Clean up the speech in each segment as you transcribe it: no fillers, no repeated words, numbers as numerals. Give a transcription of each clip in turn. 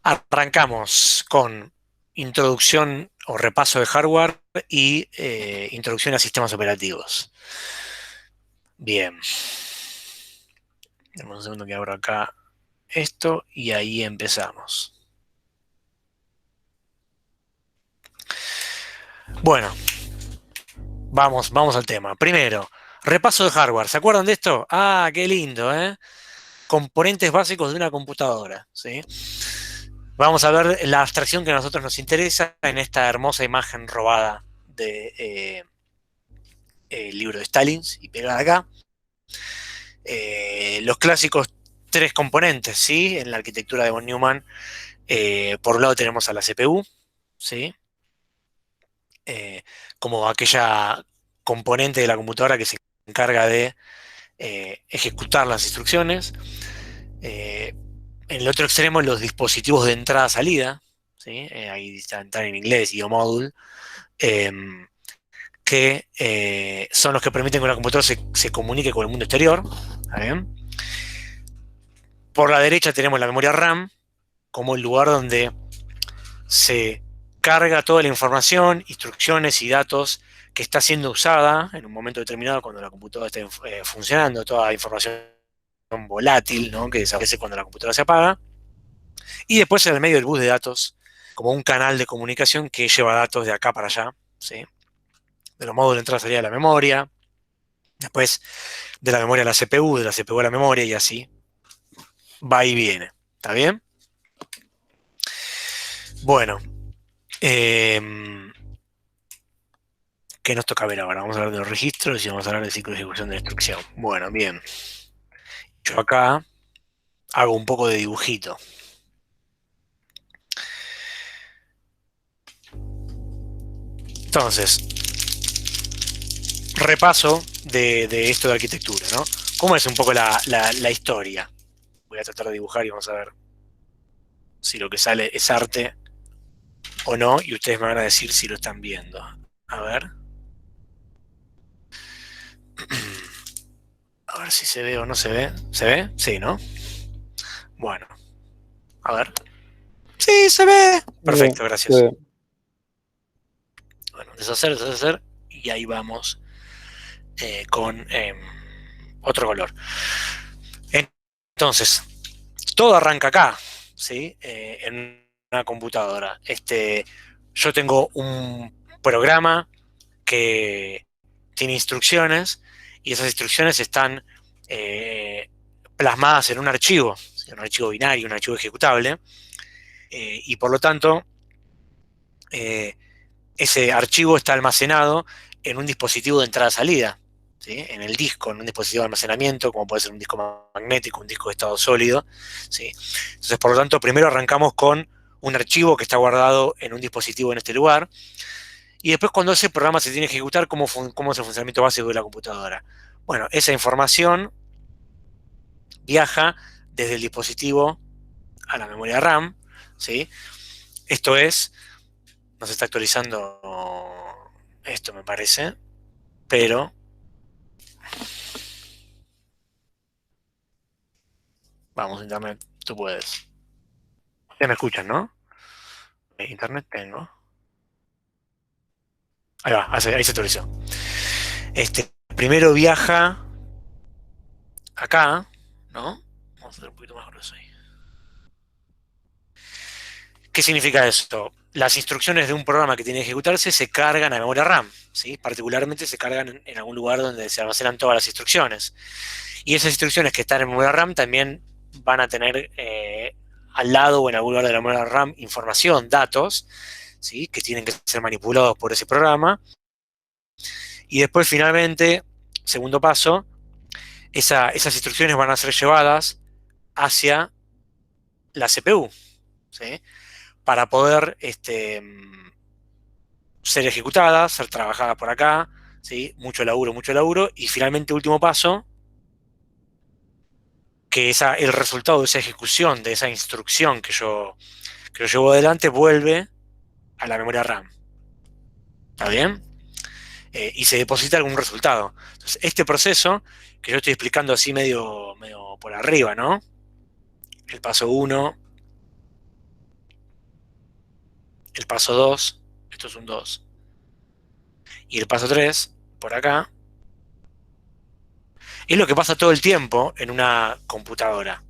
Arrancamos con introducción o repaso de hardware y introducción a sistemas operativos. Bien. Dame un segundo que abro acá esto y ahí empezamos. Bueno, vamos al tema. Primero, repaso de hardware. ¿Se acuerdan de esto? Ah, qué lindo, ¿eh? Componentes básicos de una computadora, ¿sí? Vamos a ver la abstracción que a nosotros nos interesa en esta hermosa imagen robada de el libro de Stalin y pegada acá. Los clásicos tres componentes, ¿sí? En la arquitectura de von Neumann, por un lado tenemos a la CPU, ¿sí? Eh, Como aquella componente de la computadora que se encarga de ejecutar las instrucciones. Eh, en el otro extremo, los dispositivos de entrada-salida, ¿sí? Ahí están en inglés, IO module, eh, que son los que permiten que una computadora se comunique con el mundo exterior. ¿Está bien? Por la derecha tenemos la memoria RAM como el lugar donde se carga toda la información, instrucciones y datos que está siendo usada en un momento determinado cuando la computadora esté funcionando, toda la información volátil, ¿no? Que desaparece cuando la computadora se apaga. Y después en el medio del bus de datos, como un canal de comunicación que lleva datos de acá para allá, ¿sí? De los módulos de entrada y salida de la memoria, después de la memoria a la CPU, de la CPU a la memoria y así va y viene. ¿Está bien? Bueno, eh, ¿qué nos toca ver ahora? Vamos a hablar de los registros y vamos a hablar del ciclo de ejecución de la instrucción. Bueno, bien. Yo acá hago un poco de dibujito. Entonces, repaso de esto de arquitectura, ¿no? ¿Cómo es un poco la historia? Voy a tratar de dibujar y vamos a ver si lo que sale es arte o no, y ustedes me van a decir si lo están viendo. A ver. A ver si se ve o no se ve. ¿Se ve? Sí, ¿no? Bueno, a ver. Sí, se ve. Perfecto, gracias. Sí. Bueno, deshacer, y ahí vamos con otro color. Entonces, todo arranca acá, ¿sí? En una computadora. Yo tengo un programa que tiene instrucciones y esas instrucciones están eh, plasmadas en un archivo, ¿sí? Un archivo binario, un archivo ejecutable, y por lo tanto eh, ese archivo está almacenado en un dispositivo de entrada-salida, ¿sí? En el disco, en un dispositivo de almacenamiento, como puede ser un disco magnético, un disco de estado sólido, ¿sí? Entonces, por lo tanto, primero arrancamos con un archivo que está guardado en un dispositivo en este lugar, y después cuando ese programa se tiene que ejecutar, cómo es el funcionamiento básico de la computadora. Bueno, esa información viaja desde el dispositivo a la memoria RAM, ¿sí? Esto es, nos está actualizando esto me parece, pero vamos, internet, tú puedes. Ya me escuchan, ¿no? Internet tengo. Ahí va, ahí se actualizó. Primero viaja acá, ¿no? Vamos a hacer un poquito más grueso ahí. ¿Qué significa esto? Las instrucciones de un programa que tiene que ejecutarse se cargan a memoria RAM, ¿sí? Particularmente se cargan en algún lugar donde se almacenan todas las instrucciones. Y esas instrucciones que están en memoria RAM también van a tener al lado o en algún lugar de la memoria RAM información, datos, ¿sí? Que tienen que ser manipulados por ese programa. Y después, finalmente, segundo paso, esas instrucciones van a ser llevadas hacia la CPU, ¿sí? Para poder ser ejecutadas, ser trabajadas por acá, ¿sí? Mucho laburo. Y finalmente, último paso, que el resultado de esa ejecución, de esa instrucción que yo llevo adelante, vuelve a la memoria RAM. ¿Está bien? Y se deposita algún resultado. Entonces, este proceso, que yo estoy explicando así medio por arriba, ¿no? El paso uno, el paso 2, esto es un 2, y el paso 3, por acá, es lo que pasa todo el tiempo en una computadora.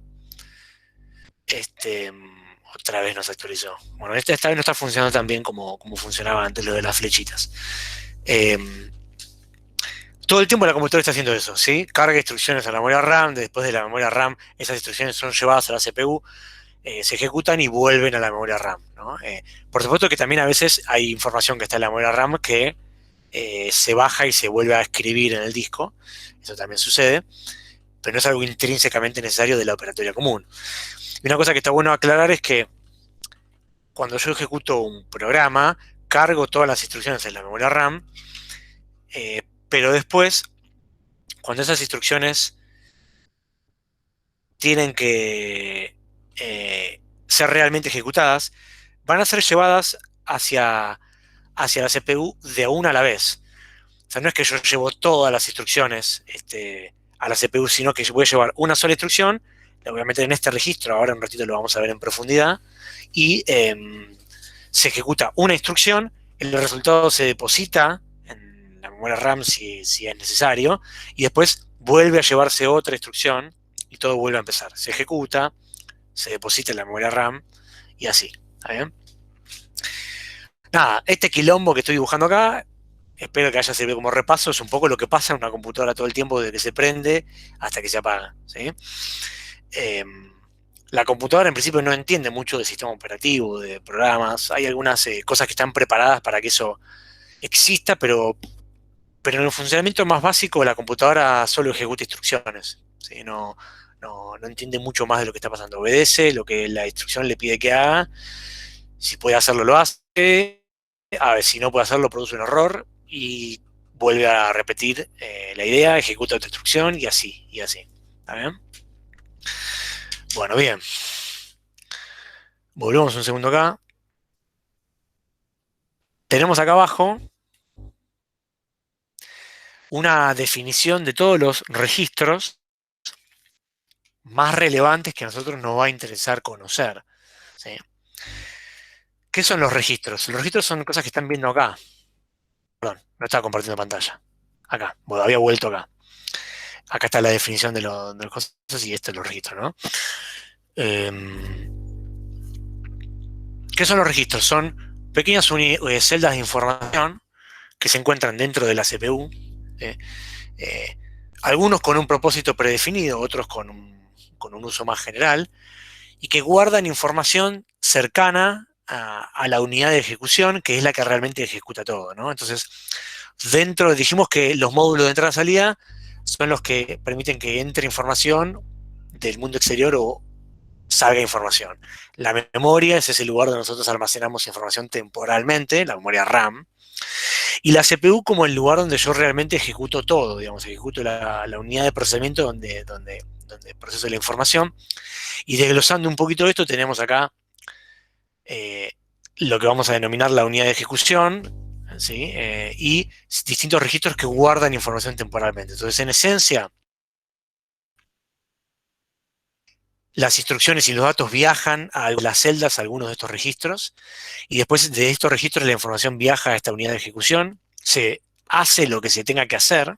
Otra vez nos actualizó. Bueno, esta vez no está funcionando tan bien como funcionaba antes lo de las flechitas. Eh, Todo el tiempo la computadora está haciendo eso, ¿sí? Carga instrucciones a la memoria RAM, después de la memoria RAM esas instrucciones son llevadas a la CPU, se ejecutan y vuelven a la memoria RAM, ¿no? Por supuesto que también a veces hay información que está en la memoria RAM que se baja y se vuelve a escribir en el disco, eso también sucede, pero no es algo intrínsecamente necesario de la operatoria común. Y una cosa que está bueno aclarar es que cuando yo ejecuto un programa, cargo todas las instrucciones en la memoria RAM, pero después, cuando esas instrucciones tienen que ser realmente ejecutadas, van a ser llevadas hacia la CPU de una a la vez. O sea, no es que yo llevo todas las instrucciones a la CPU, sino que voy a llevar una sola instrucción, la voy a meter en este registro, ahora en un ratito lo vamos a ver en profundidad, y se ejecuta una instrucción, el resultado se deposita en la memoria RAM si es necesario, y después vuelve a llevarse otra instrucción y todo vuelve a empezar. Se ejecuta, se deposita en la memoria RAM y así. ¿Está bien? Nada, este quilombo que estoy dibujando acá, espero que haya servido como repaso, es un poco lo que pasa en una computadora todo el tiempo desde que se prende hasta que se apaga. ¿Sí? Eh, la computadora en principio no entiende mucho de sistema operativo, de programas. Hay algunas cosas que están preparadas para que eso exista, pero en el funcionamiento más básico la computadora solo ejecuta instrucciones. ¿Sí? No entiende mucho más de lo que está pasando. Obedece lo que la instrucción le pide que haga. Si puede hacerlo, lo hace. A ver, si no puede hacerlo, produce un error y vuelve a repetir la idea, ejecuta otra instrucción y así, y así. ¿Está bien? Bueno, bien. Volvemos un segundo acá. Tenemos acá abajo una definición de todos los registros más relevantes que a nosotros nos va a interesar conocer. ¿Sí? ¿Qué son los registros? Los registros son cosas que están viendo acá. Perdón, no estaba compartiendo pantalla. Acá, bueno, había vuelto acá. Acá está la definición de las cosas y esto es los registros, ¿no? Eh, ¿Qué son los registros? Son pequeñas celdas de información que se encuentran dentro de la CPU. ¿Eh? Eh, Algunos con un propósito predefinido, otros con un uso más general, y que guardan información cercana a la unidad de ejecución, que es la que realmente ejecuta todo, ¿no? Entonces, dijimos que los módulos de entrada-salida son los que permiten que entre información del mundo exterior o salga información. La memoria es ese lugar donde nosotros almacenamos información temporalmente, la memoria RAM, y la CPU como el lugar donde yo realmente ejecuto todo, digamos, ejecuto la unidad de procesamiento donde proceso la información. Y desglosando un poquito esto, tenemos acá eh, lo que vamos a denominar la unidad de ejecución, ¿sí? Y distintos registros que guardan información temporalmente. Entonces, en esencia, las instrucciones y los datos viajan a las celdas, a algunos de estos registros, y después de estos registros la información viaja a esta unidad de ejecución, se hace lo que se tenga que hacer,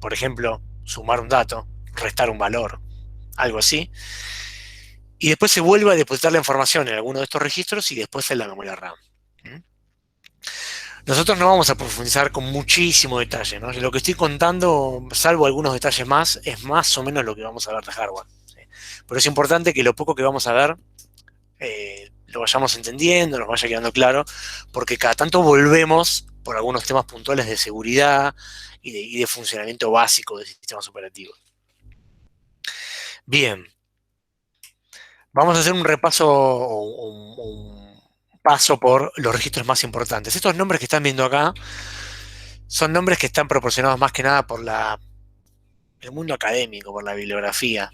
por ejemplo, sumar un dato, restar un valor, algo así, y después se vuelve a depositar la información en alguno de estos registros y después en la memoria RAM. ¿Mm? Nosotros no vamos a profundizar con muchísimo detalle, ¿no? Lo que estoy contando, salvo algunos detalles más, es más o menos lo que vamos a ver de hardware. ¿Sí? Pero es importante que lo poco que vamos a ver lo vayamos entendiendo, nos vaya quedando claro, porque cada tanto volvemos por algunos temas puntuales de seguridad y de funcionamiento básico de sistemas operativos. Bien, vamos a hacer un repaso o un paso por los registros más importantes. Estos nombres que están viendo acá son nombres que están proporcionados más que nada por el mundo académico, por la bibliografía.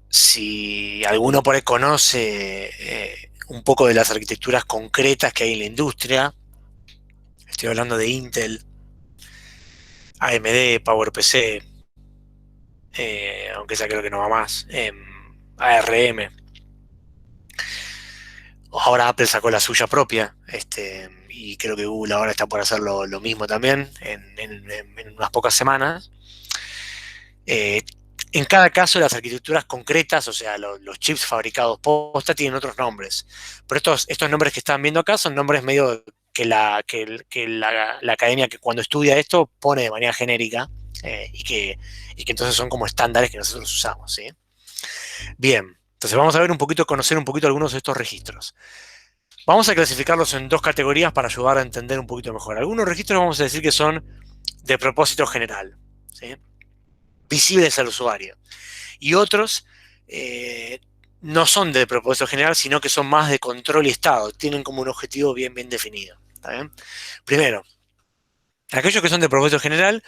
Si alguno por ahí conoce un poco de las arquitecturas concretas que hay en la industria, estoy hablando de Intel, AMD, PowerPC, aunque esa creo que no va más, ARM, ahora Apple sacó la suya propia, y creo que Google ahora está por hacer lo mismo también en unas pocas semanas. Eh, en cada caso, las arquitecturas concretas, o sea, los chips fabricados posta, tienen otros nombres. Pero estos nombres que están viendo acá son nombres medio que la academia que cuando estudia esto pone de manera genérica, y que entonces son como estándares que nosotros usamos, ¿sí? Bien, entonces vamos a ver un poquito, conocer un poquito algunos de estos registros. Vamos a clasificarlos en dos categorías para ayudar a entender un poquito mejor. Algunos registros vamos a decir que son de propósito general, ¿sí? Visibles al usuario. Y otros no son de propósito general, sino que son más de control y estado. Tienen como un objetivo bien, bien definido. ¿Está bien? Primero, aquellos que son de propósito general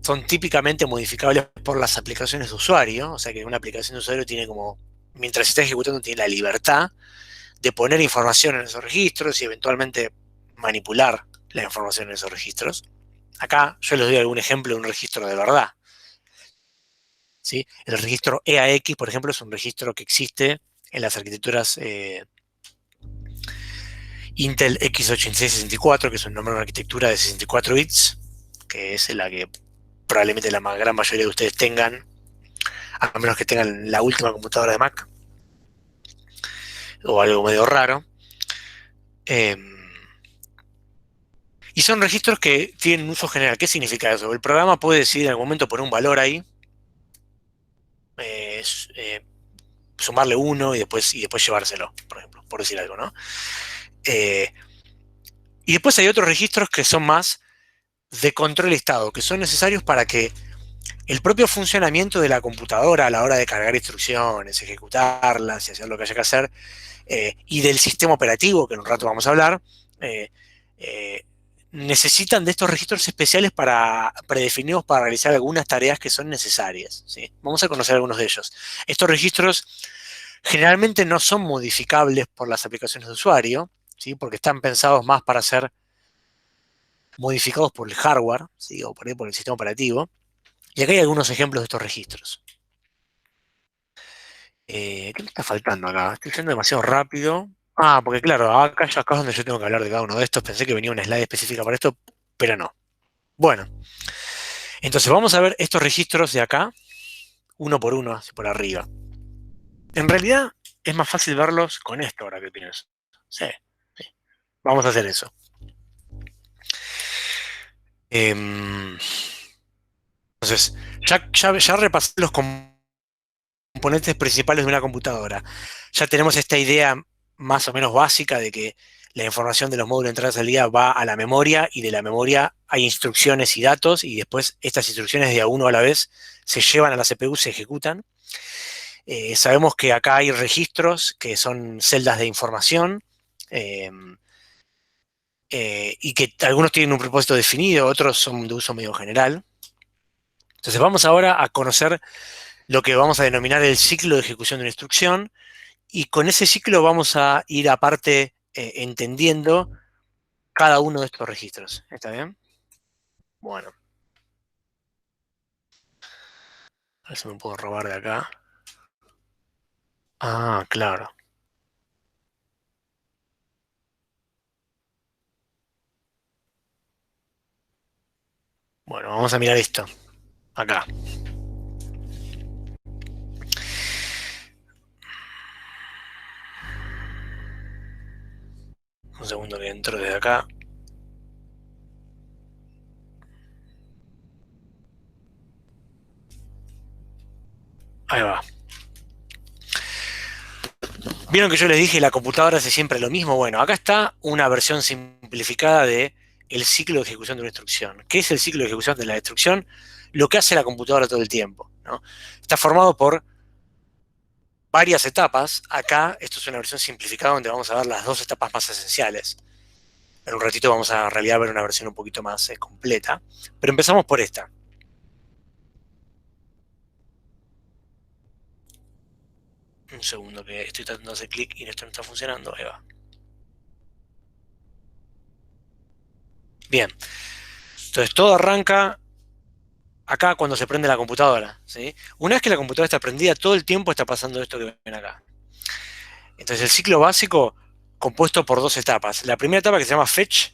son típicamente modificables por las aplicaciones de usuario. O sea que una aplicación de usuario tiene como, mientras está ejecutando, tiene la libertad de poner información en esos registros y eventualmente manipular la información en esos registros. Acá yo les doy algún ejemplo de un registro de verdad. ¿Sí? El registro EAX, por ejemplo, es un registro que existe en las arquitecturas Intel x86-64, que es un nombre de una arquitectura de 64 bits, que es la que probablemente la gran mayoría de ustedes tengan, a menos que tengan la última computadora de Mac, o algo medio raro. Eh, y son registros que tienen un uso general. ¿Qué significa eso? El programa puede decidir en algún momento poner un valor ahí, eh, eh, sumarle uno y después llevárselo, por ejemplo, por decir algo, ¿no? Eh, y después hay otros registros que son más de control estado, que son necesarios para que el propio funcionamiento de la computadora a la hora de cargar instrucciones, ejecutarlas y hacer lo que haya que hacer, y del sistema operativo, que en un rato vamos a hablar, eh, eh, necesitan de estos registros especiales predefinidos para realizar algunas tareas que son necesarias, ¿sí? Vamos a conocer algunos de ellos. Estos registros generalmente no son modificables por las aplicaciones de usuario, ¿sí? Porque están pensados más para ser modificados por el hardware, ¿sí? O por el sistema operativo. Y acá hay algunos ejemplos de estos registros. ¿Qué me está faltando acá? Estoy yendo demasiado rápido. Ah, porque claro, acá es donde yo tengo que hablar de cada uno de estos. Pensé que venía una slide específica para esto, pero no. Bueno, entonces vamos a ver estos registros de acá, uno por uno, así por arriba. En realidad es más fácil verlos con esto ahora que pienso. Sí, sí. Vamos a hacer eso. Entonces, ya repasé los componentes principales de una computadora. Ya tenemos esta idea más o menos básica de que la información de los módulos de entrada y salida va a la memoria, y de la memoria hay instrucciones y datos, y después estas instrucciones de a uno a la vez se llevan a la CPU, se ejecutan. Sabemos que acá hay registros que son celdas de información, eh, y que algunos tienen un propósito definido, otros son de uso medio general. Entonces vamos ahora a conocer lo que vamos a denominar el ciclo de ejecución de una instrucción, y con ese ciclo vamos a ir aparte entendiendo cada uno de estos registros. ¿Está bien? Bueno, a ver si me puedo robar de acá. Ah, claro. Bueno, vamos a mirar esto. Acá. Un segundo que entro desde acá. Ahí va. ¿Vieron que yo les dije la computadora hace siempre lo mismo? Bueno, acá está una versión simplificada de el ciclo de ejecución de una instrucción. ¿Qué es el ciclo de ejecución de la instrucción? Lo que hace la computadora todo el tiempo, ¿no? Está formado por varias etapas. Acá, esto es una versión simplificada donde vamos a ver las dos etapas más esenciales. En un ratito vamos a en realidad ver una versión un poquito más completa. Pero empezamos por esta. Un segundo que estoy tratando de hacer clic y esto no está funcionando. Ahí va. Bien. Entonces todo arranca acá cuando se prende la computadora, ¿sí? Una vez que la computadora está prendida, todo el tiempo está pasando esto que ven acá. Entonces el ciclo básico compuesto por dos etapas. La primera etapa que se llama fetch,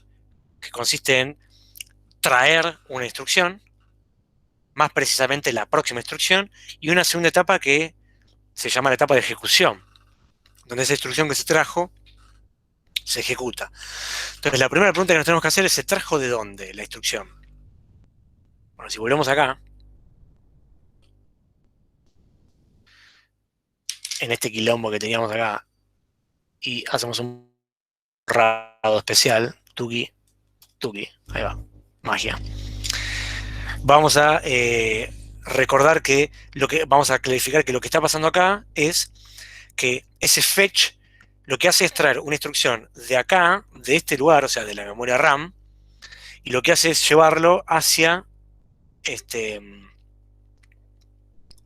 que consiste en traer una instrucción, más precisamente la próxima instrucción, y una segunda etapa que se llama la etapa de ejecución, donde esa instrucción que se trajo se ejecuta. Entonces, la primera pregunta que nos tenemos que hacer es: ¿se trajo de dónde la instrucción? Bueno, si volvemos acá, en este quilombo que teníamos acá, y hacemos un borrado especial, tuki, tuki, ahí va, magia. Vamos a recordar que vamos a clarificar que lo que está pasando acá es que ese fetch lo que hace es traer una instrucción de acá, de este lugar, o sea, de la memoria RAM, y lo que hace es llevarlo hacia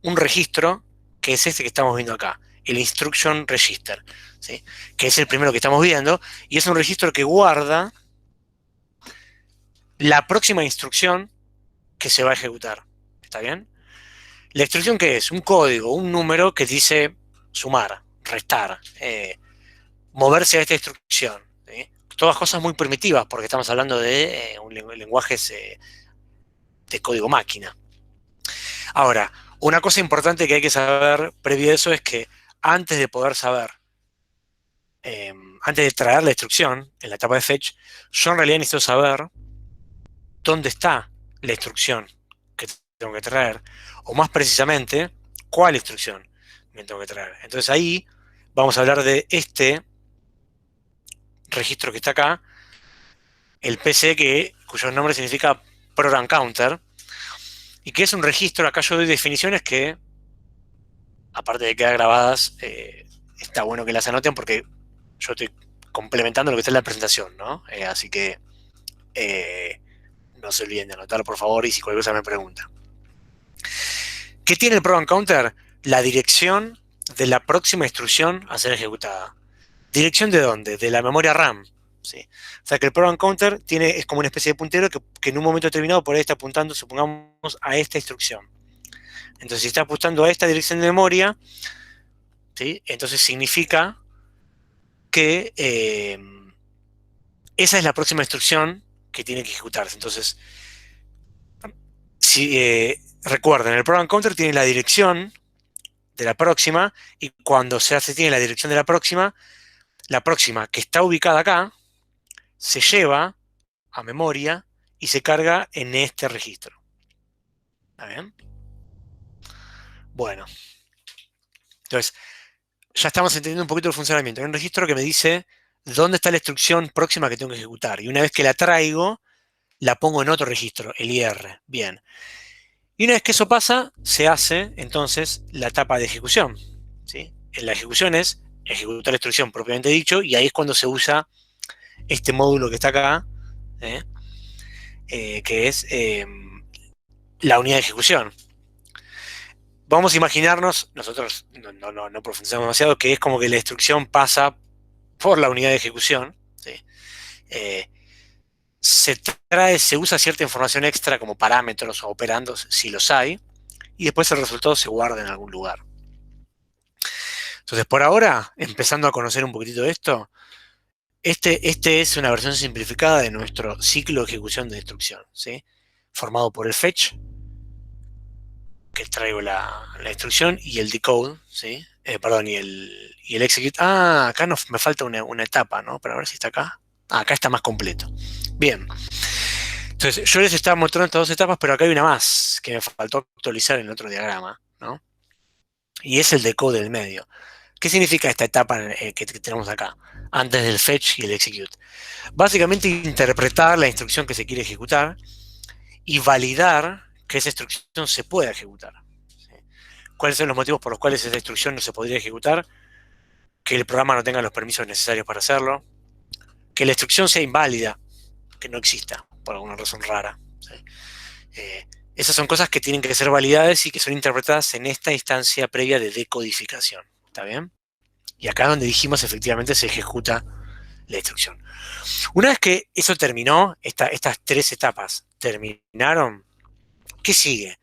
un registro que es este que estamos viendo acá, el Instruction Register, ¿sí? Que es el primero que estamos viendo, y es un registro que guarda la próxima instrucción que se va a ejecutar. ¿Está bien? La instrucción, ¿qué es? Un código, un número que dice sumar, restar, moverse a esta instrucción, ¿sí? Todas cosas muy primitivas, porque estamos hablando de lenguajes de código máquina. Ahora, una cosa importante que hay que saber previo a eso es que antes de poder saber, antes de traer la instrucción en la etapa de fetch, yo en realidad necesito saber dónde está la instrucción que tengo que traer, o más precisamente, cuál instrucción me tengo que traer. Entonces ahí vamos a hablar de este registro que está acá, el PC, cuyo nombre significa Program Counter, y que es un registro. Acá yo doy definiciones que, aparte de quedar grabadas, está bueno que las anoten porque yo estoy complementando lo que está en la presentación, ¿no? Así que no se olviden de anotar, por favor, y si cualquier cosa me pregunta. ¿Qué tiene el Program Counter? La dirección de la próxima instrucción a ser ejecutada. ¿Dirección de dónde? De la memoria RAM. ¿Sí? O sea que el Program Counter es como una especie de puntero que en un momento determinado por ahí está apuntando, supongamos, a esta instrucción. Entonces, si está apuntando a esta dirección de memoria, ¿sí? Entonces significa que esa es la próxima instrucción que tiene que ejecutarse. Entonces, si recuerden, el Program Counter tiene la dirección de la próxima, y cuando tiene la dirección de la próxima que está ubicada acá, se lleva a memoria y se carga en este registro. ¿Está bien? Bueno, entonces ya estamos entendiendo un poquito el funcionamiento. Hay un registro que me dice dónde está la instrucción próxima que tengo que ejecutar, y una vez que la traigo, la pongo en otro registro, el IR. Bien. Y una vez que eso pasa, se hace entonces la etapa de ejecución, ¿sí? En la ejecución es ejecutar la instrucción propiamente dicho, y ahí es cuando se usa este módulo que está acá, que es la unidad de ejecución. Vamos a imaginarnos, nosotros no profundizamos demasiado, que es como que la instrucción pasa por la unidad de ejecución, ¿sí? Se usa cierta información extra como parámetros o operandos, si los hay, y después el resultado se guarda en algún lugar. Entonces, por ahora, empezando a conocer un poquitito de esto, este es una versión simplificada de nuestro ciclo de ejecución de instrucción, ¿sí? Formado por el fetch, que traigo la instrucción, y el decode, ¿sí? Perdón, y el execute. Ah, acá me falta una etapa, ¿no? Para ver si está acá. Ah, acá está más completo. Bien. Entonces, yo les estaba mostrando estas dos etapas, pero acá hay una más que me faltó actualizar en el otro diagrama, ¿no? Y es el decode del medio. ¿Qué significa esta etapa que tenemos acá, antes del fetch y el execute? Básicamente, interpretar la instrucción que se quiere ejecutar y validar que esa instrucción se pueda ejecutar. ¿Sí? ¿Cuáles son los motivos por los cuales esa instrucción no se podría ejecutar? Que el programa no tenga los permisos necesarios para hacerlo, que la instrucción sea inválida, que no exista por alguna razón rara. ¿Sí? Esas son cosas que tienen que ser validadas y que son interpretadas en esta instancia previa de decodificación. ¿Está bien? Y acá es donde dijimos efectivamente se ejecuta la instrucción. Una vez que eso terminó, estas tres etapas terminaron, ¿qué sigue?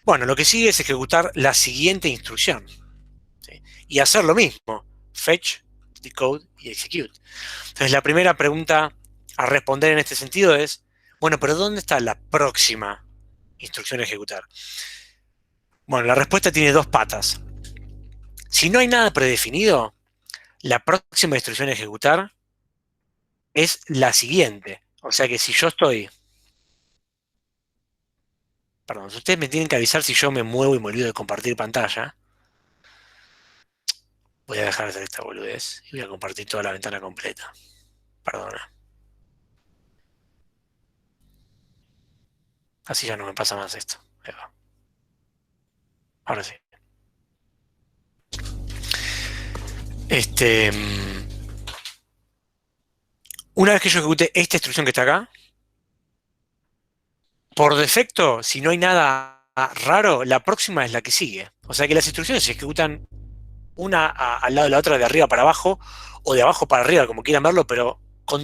Bueno, lo que sigue es ejecutar la siguiente instrucción, ¿sí? Y hacer lo mismo, fetch, decode y execute. Entonces, la primera pregunta a responder en este sentido es, bueno, pero ¿dónde está la próxima instrucción a ejecutar? Bueno, la respuesta tiene dos patas. Si no hay nada predefinido, la próxima instrucción a ejecutar es la siguiente. O sea que si yo estoy... Perdón, ustedes me tienen que avisar si yo me muevo y me olvido de compartir pantalla. Voy a dejar de hacer esta boludez y voy a compartir toda la ventana completa. Perdona. Así ya no me pasa más esto. Ahí va. Ahora sí. Este, una vez que yo ejecute esta instrucción que está acá, por defecto, si no hay nada raro, la próxima es la que sigue. O sea que las instrucciones se ejecutan una al lado de la otra, de arriba para abajo, o de abajo para arriba, como quieran verlo, pero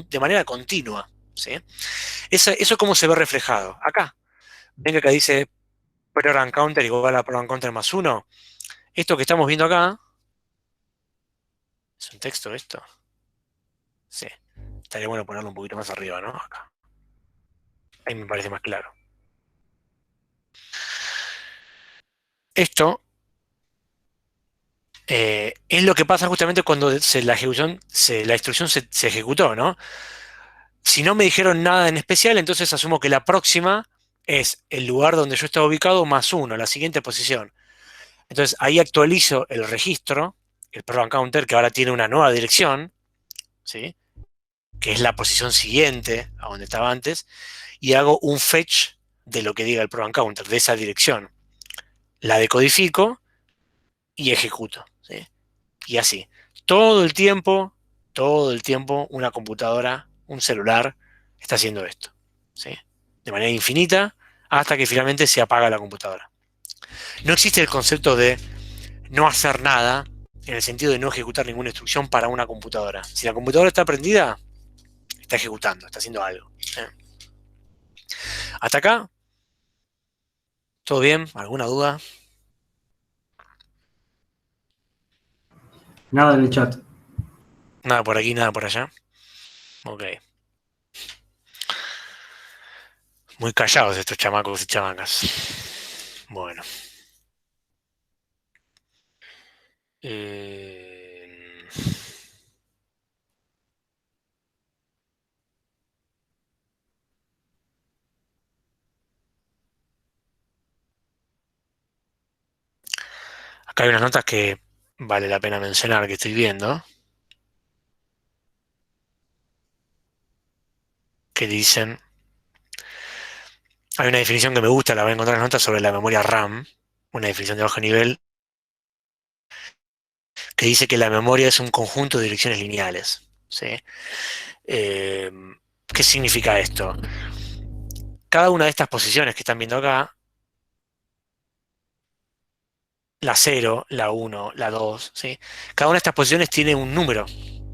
de manera continua. ¿Sí? Eso cómo se ve reflejado. Acá. Ven que acá dice program counter igual a program counter más 1. Esto que estamos viendo acá, ¿es un texto esto? Sí. Estaría bueno ponerlo un poquito más arriba, ¿no? Acá. Ahí me parece más claro. Esto es lo que pasa justamente cuando la instrucción se ejecutó, ¿no? Si no me dijeron nada en especial, entonces asumo que la próxima es el lugar donde yo estaba ubicado más 1, la siguiente posición. Entonces ahí actualizo el registro, el program counter, que ahora tiene una nueva dirección, ¿sí? Que es la posición siguiente a donde estaba antes, y hago un fetch de lo que diga el program counter, de esa dirección. La decodifico y ejecuto, ¿sí? Y así. Todo el tiempo, una computadora, un celular, está haciendo esto, ¿sí? De manera infinita, hasta que finalmente se apaga la computadora. No existe el concepto de no hacer nada, en el sentido de no ejecutar ninguna instrucción para una computadora. Si la computadora está prendida, está ejecutando, está haciendo algo. ¿Eh? Hasta acá, ¿todo bien? ¿Alguna duda? Nada en el chat. Nada por aquí, nada por allá. Ok. Muy callados estos chamacos y chamacas. Bueno. Eh, Acá hay unas notas que vale la pena mencionar que estoy viendo, que dicen, hay una definición que me gusta, la voy a encontrar en las notas sobre la memoria RAM, una definición de bajo nivel, que dice que la memoria es un conjunto de direcciones lineales. ¿Sí? Eh, ¿Qué significa esto? Cada una de estas posiciones que están viendo acá, la 0, la 1, la 2, ¿sí? Cada una de estas posiciones tiene un número.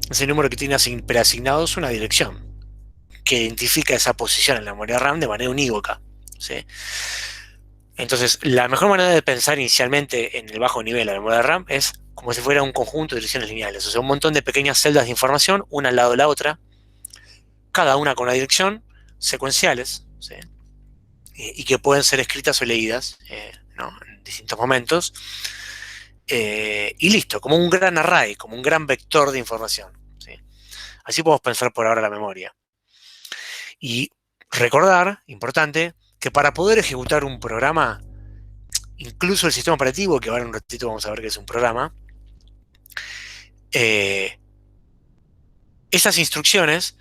Ese número que tiene preasignado es una dirección que identifica esa posición en la memoria RAM de manera unívoca. ¿Sí? Entonces, la mejor manera de pensar inicialmente en el bajo nivel de la memoria RAM es como si fuera un conjunto de direcciones lineales, o sea, un montón de pequeñas celdas de información, una al lado de la otra, cada una con una dirección, secuenciales, ¿sí? Y que pueden ser escritas o leídas, ¿no? En distintos momentos. Y listo, como un gran array, como un gran vector de información. ¿Sí? Así podemos pensar por ahora la memoria. Y recordar, importante, que para poder ejecutar un programa, incluso el sistema operativo, que ahora en un ratito vamos a ver que es un programa, eh, esas instrucciones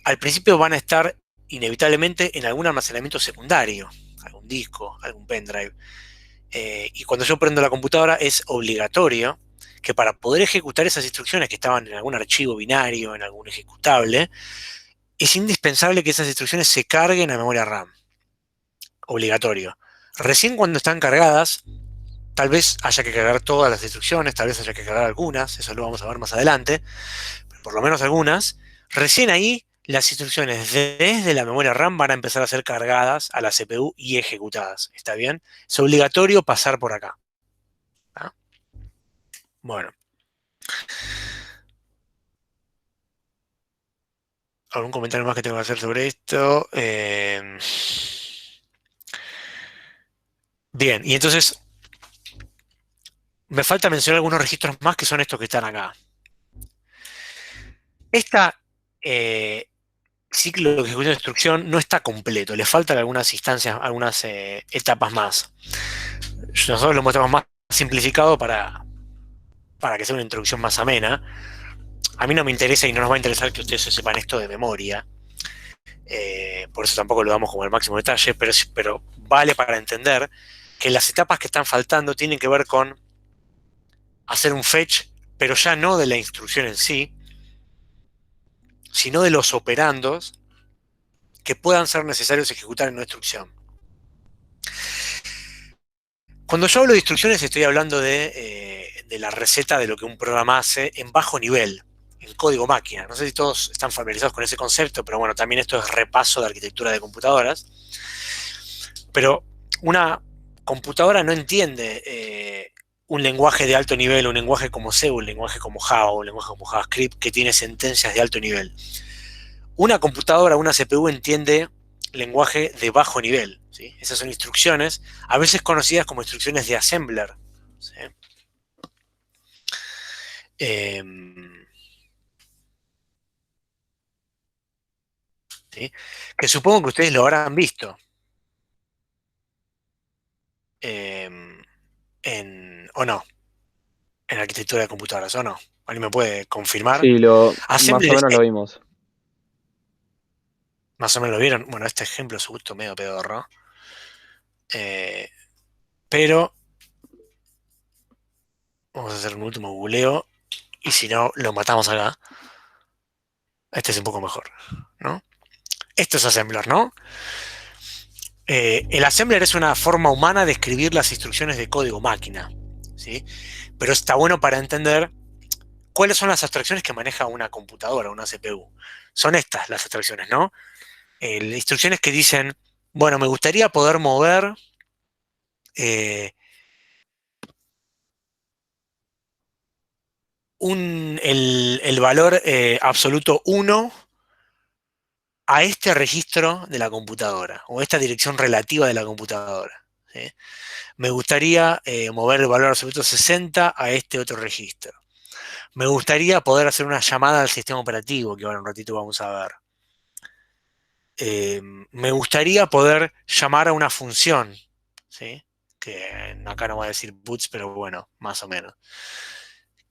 al principio van a estar inevitablemente en algún almacenamiento secundario, algún disco, algún pendrive. Y cuando yo prendo la computadora es obligatorio que para poder ejecutar esas instrucciones que estaban en algún archivo binario, en algún ejecutable, es indispensable que esas instrucciones se carguen a memoria RAM. Obligatorio. Recién cuando están cargadas, tal vez haya que cargar todas las instrucciones, tal vez haya que cargar algunas, eso lo vamos a ver más adelante, pero por lo menos algunas. Recién ahí las instrucciones desde la memoria RAM van a empezar a ser cargadas a la CPU y ejecutadas. ¿Está bien? Es obligatorio pasar por acá. ¿Ah? Bueno. ¿Algún comentario más que tengo que hacer sobre esto? Bien, y entonces me falta mencionar algunos registros más que son estos que están acá. Esta ciclo de ejecución de instrucción no está completo, le faltan algunas instancias, algunas etapas más. Nosotros lo mostramos más simplificado para que sea una introducción más amena. A mí no me interesa y no nos va a interesar que ustedes se sepan esto de memoria. Por eso tampoco lo damos como el máximo detalle, pero vale para entender que las etapas que están faltando tienen que ver con hacer un fetch, pero ya no de la instrucción en sí, sino de los operandos que puedan ser necesarios ejecutar en una instrucción. Cuando yo hablo de instrucciones estoy hablando de la receta de lo que un programa hace en bajo nivel, en código máquina. No sé si todos están familiarizados con ese concepto, pero bueno, también esto es repaso de arquitectura de computadoras. Pero una computadora no entiende un lenguaje de alto nivel, un lenguaje como C, un lenguaje como Java, un lenguaje como JavaScript, que tiene sentencias de alto nivel. Una computadora, una CPU entiende lenguaje de bajo nivel. ¿Sí? Esas son instrucciones, a veces conocidas como instrucciones de assembler. ¿Sí? ¿Sí? Que supongo que ustedes lo habrán visto eh, o no, en arquitectura de computadoras, o no. ¿Alguien me puede confirmar? Sí, más Assembler o es, menos lo vimos. más o menos lo vieron. Bueno, este ejemplo es justo medio pedorro. Eh, pero vamos a hacer un último googleo. Y si no, lo matamos acá. Este es un poco mejor, ¿no? Esto es assembler, ¿no? El assembler es una forma humana de escribir las instrucciones de código máquina, ¿sí? Pero está bueno para entender cuáles son las abstracciones que maneja una computadora, una CPU. Son estas las abstracciones, ¿no? Instrucciones que dicen, bueno, me gustaría poder mover eh, el valor absoluto 1 a este registro de la computadora o esta dirección relativa de la computadora. ¿Sí? Me gustaría mover el valor absoluto 60 a este otro registro. Me gustaría poder hacer una llamada al sistema operativo, que ahora un ratito vamos a ver. Me gustaría poder llamar a una función, ¿sí? Que acá no voy a decir boots, pero bueno, más o menos.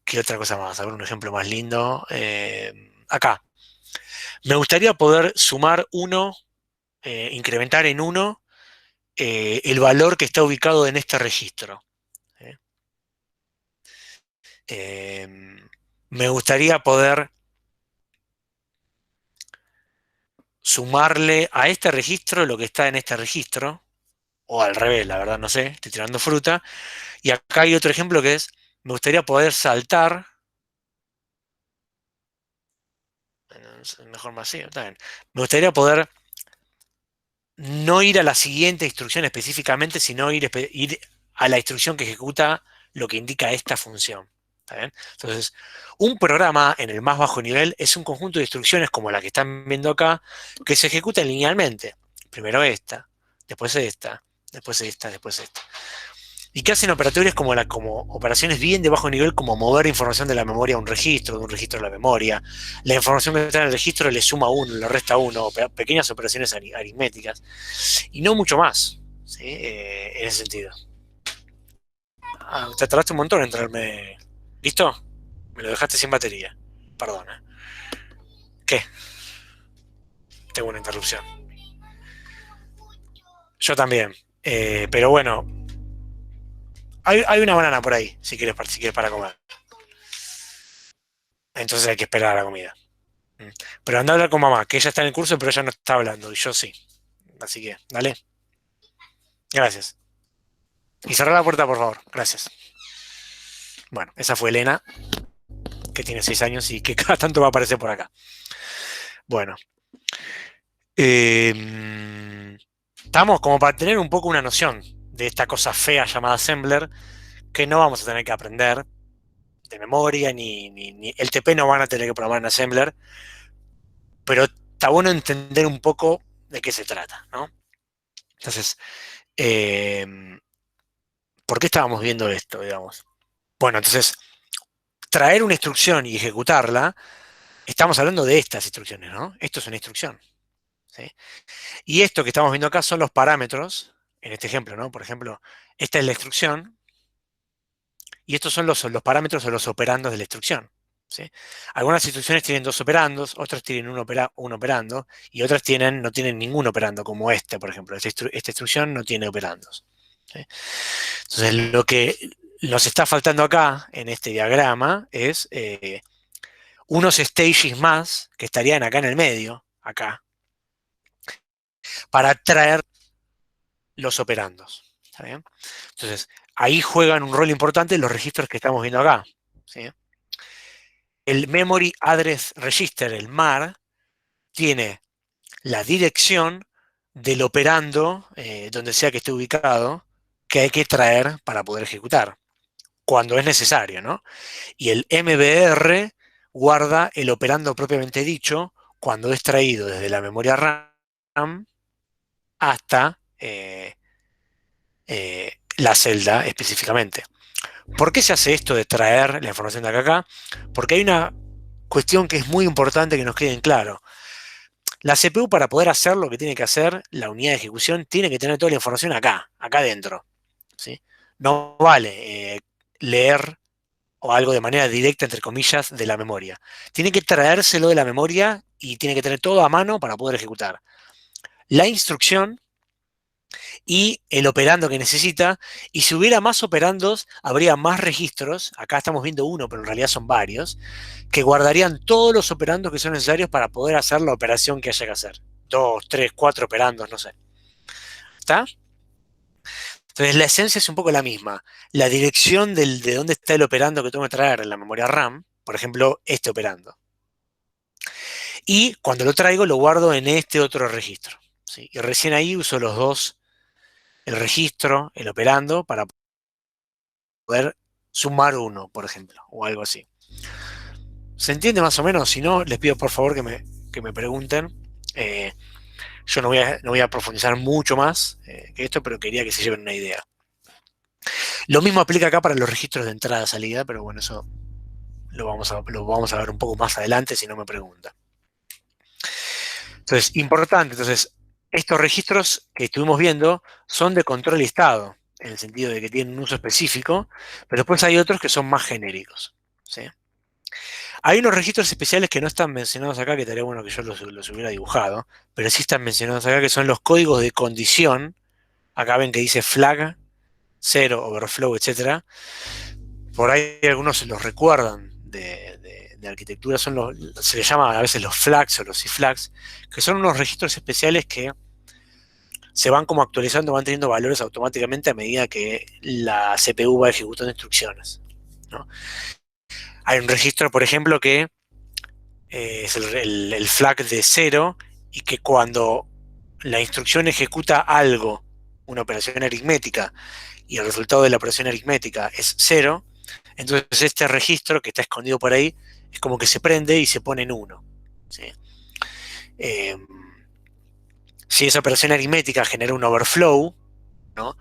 ¿Qué otra cosa más? A ver un ejemplo más lindo. Acá. Me gustaría poder sumar uno, incrementar en uno el valor que está ubicado en este registro. ¿Sí? Eh, Me gustaría poder sumarle a este registro lo que está en este registro, o al revés, la verdad no sé, estoy tirando fruta. Y acá hay otro ejemplo que es, me gustaría poder saltar, mejor más sí, está bien. Me gustaría poder no ir a la siguiente instrucción específicamente, sino ir a la instrucción que ejecuta lo que indica esta función. ¿Está bien? Entonces, un programa en el más bajo nivel es un conjunto de instrucciones como la que están viendo acá, que se ejecutan linealmente. Primero esta, después esta, después esta, después esta. ¿Y qué hacen operatorios como operaciones bien de bajo nivel, como mover información de la memoria a un registro, de un registro a la memoria? La información que está en el registro le suma uno, le resta uno, pequeñas operaciones aritméticas. Y no mucho más, ¿sí? En ese sentido. Ah, te tardaste un montón en traerme. ¿Listo? Me lo dejaste sin batería. Perdona. ¿Qué? Tengo una interrupción. Yo también. Pero bueno, hay una banana por ahí, si quieres para comer. Entonces hay que esperar a la comida. Mm. Pero anda a hablar con mamá, que ella está en el curso, pero ella no está hablando, y yo sí. Así que, dale. Gracias. Y cerrar la puerta, por favor. Gracias. Bueno, esa fue Elena, que tiene 6 años y que cada tanto va a aparecer por acá. Bueno. Estamos como para tener un poco una noción de esta cosa fea llamada assembler, que no vamos a tener que aprender de memoria, ni el TP no van a tener que programar en assembler, pero está bueno entender un poco de qué se trata, ¿no? Entonces, ¿por qué estábamos viendo esto, digamos? Bueno, entonces, traer una instrucción y ejecutarla, estamos hablando de estas instrucciones, ¿no? Esto es una instrucción, ¿sí? Y esto que estamos viendo acá son los parámetros, en este ejemplo, ¿no? Por ejemplo, esta es la instrucción, y estos son los parámetros o los operandos de la instrucción, ¿sí? Algunas instrucciones tienen dos operandos, otras tienen un operando, y otras no tienen ningún operando, como este, por ejemplo. Esta instrucción no tiene operandos, ¿sí? Entonces, lo que nos está faltando acá, en este diagrama, es unos stages más, que estarían acá en el medio, acá, para traer los operandos, ¿está bien? Entonces, ahí juegan un rol importante los registros que estamos viendo acá, ¿sí? El Memory Address Register, el MAR, tiene la dirección del operando, donde sea que esté ubicado, que hay que traer para poder ejecutar, cuando es necesario, ¿no? Y el MBR guarda el operando propiamente dicho cuando es traído desde la memoria RAM hasta la celda específicamente. ¿Por qué se hace esto de traer la información de acá a acá? Porque hay una cuestión que es muy importante que nos quede en claro. La CPU, para poder hacer lo que tiene que hacer, la unidad de ejecución, tiene que tener toda la información acá adentro, ¿sí? No vale leer o algo de manera directa, entre comillas, de la memoria. Tiene que traérselo de la memoria y tiene que tener todo a mano para poder ejecutar la instrucción y el operando que necesita. Y si hubiera más operandos, habría más registros. Acá estamos viendo uno, pero en realidad son varios, que guardarían todos los operandos que son necesarios para poder hacer la operación que haya que hacer. Dos, tres, cuatro operandos, no sé. ¿Está? Entonces la esencia es un poco la misma. La dirección de dónde está el operando que tengo que traer en la memoria RAM, por ejemplo, este operando. Y cuando lo traigo lo guardo en este otro registro, ¿sí? Y recién ahí uso los dos, el registro, el operando, para poder sumar uno, por ejemplo, o algo así. ¿Se entiende más o menos? Si no, les pido por favor que me pregunten. Yo no voy a profundizar mucho más que esto, pero quería que se lleven una idea. Lo mismo aplica acá para los registros de entrada-salida, pero bueno, eso lo vamos a ver un poco más adelante si no me preguntan. Entonces, importante, entonces, estos registros que estuvimos viendo son de control listado, en el sentido de que tienen un uso específico, pero después hay otros que son más genéricos, ¿sí? Hay unos registros especiales que no están mencionados acá, que estaría bueno que yo los hubiera dibujado, pero sí están mencionados acá, que son los códigos de condición. Acá ven que dice flag, 0, overflow, etc. Por ahí algunos se los recuerdan de arquitectura, se les llama a veces los flags o los cflags, que son unos registros especiales que se van como actualizando, van teniendo valores automáticamente a medida que la CPU va ejecutando instrucciones, ¿no? Hay un registro, por ejemplo, que es el flag de 0 y que cuando la instrucción ejecuta algo, una operación aritmética, y el resultado de la operación aritmética es 0, entonces este registro que está escondido por ahí es como que se prende y se pone en 1, ¿sí? Eh, si esa operación aritmética genera un overflow, ¿no?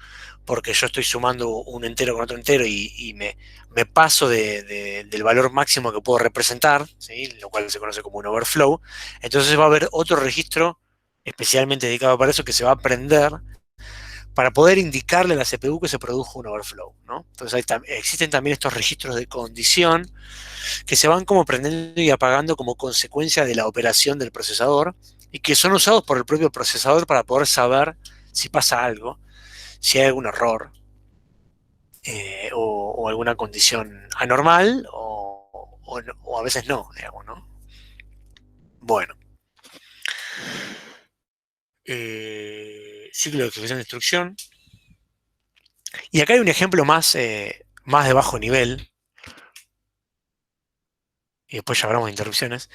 Porque yo estoy sumando un entero con otro entero y me paso del valor máximo que puedo representar, ¿sí? Lo cual se conoce como un overflow, entonces va a haber otro registro especialmente dedicado para eso que se va a prender para poder indicarle a la CPU que se produjo un overflow, ¿no? Entonces existen también estos registros de condición que se van como prendiendo y apagando como consecuencia de la operación del procesador y que son usados por el propio procesador para poder saber si pasa algo, si hay algún error o alguna condición anormal o a veces no, digamos, ¿no? Bueno. Ciclo de ejecución de instrucción. Y acá hay un ejemplo más de bajo nivel, y después ya hablamos de interrupciones,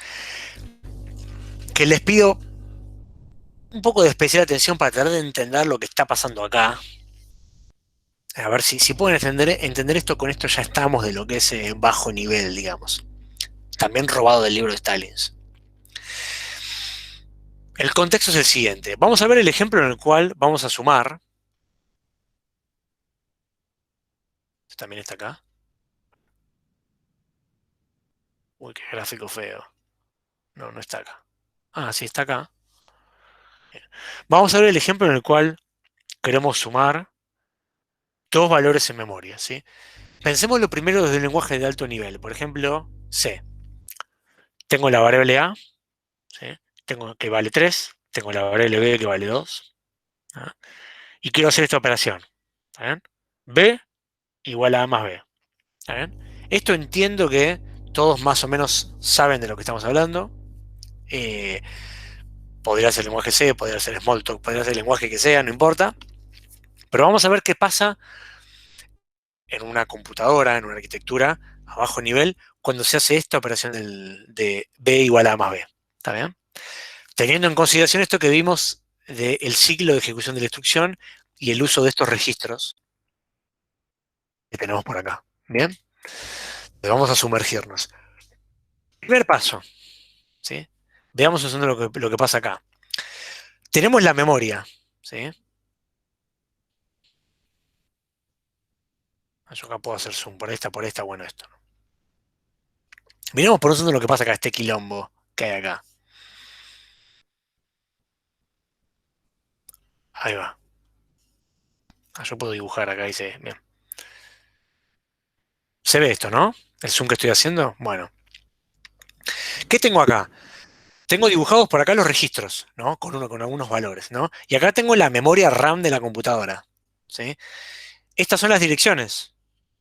que les pido un poco de especial atención para tratar de entender lo que está pasando acá. A ver si pueden entender esto, con esto ya estamos de lo que es bajo nivel, digamos. También robado del libro de Stalin. El contexto es el siguiente. Vamos a ver el ejemplo en el cual vamos a sumar. También está acá. Uy, qué gráfico feo. No, no está acá. Ah, sí, está acá. Bien. Vamos a ver el ejemplo en el cual queremos sumar dos valores en memoria, ¿sí? Pensemos lo primero desde un lenguaje de alto nivel. Por ejemplo, C. Tengo la variable A, ¿sí? Tengo que vale 3. Tengo la variable B que vale 2. ¿Ah? Y quiero hacer esta operación. ¿Está bien? B igual a A más B. ¿Está bien? Esto entiendo que todos más o menos saben de lo que estamos hablando. Eh, Podría ser lenguaje C, podría ser Smalltalk, podría ser el lenguaje que sea, no importa. Pero vamos a ver qué pasa en una computadora, en una arquitectura a bajo nivel, cuando se hace esta operación de B igual a A más B. ¿Está bien? Teniendo en consideración esto que vimos del ciclo de ejecución de la instrucción y el uso de estos registros que tenemos por acá. Bien, entonces vamos a sumergirnos. Primer paso, ¿sí? Veamos usando lo que pasa acá. Tenemos la memoria, ¿sí? Yo acá puedo hacer zoom, por esta, bueno, esto. Miremos por un segundo lo que pasa acá, este quilombo que hay acá. Ahí va. Yo puedo dibujar acá, dice. Bien. ¿Se ve esto, no? El zoom que estoy haciendo. Bueno. ¿Qué tengo acá? Tengo dibujados por acá los registros, ¿no? Con algunos valores, ¿no? Y acá tengo la memoria RAM de la computadora, ¿sí? Estas son las direcciones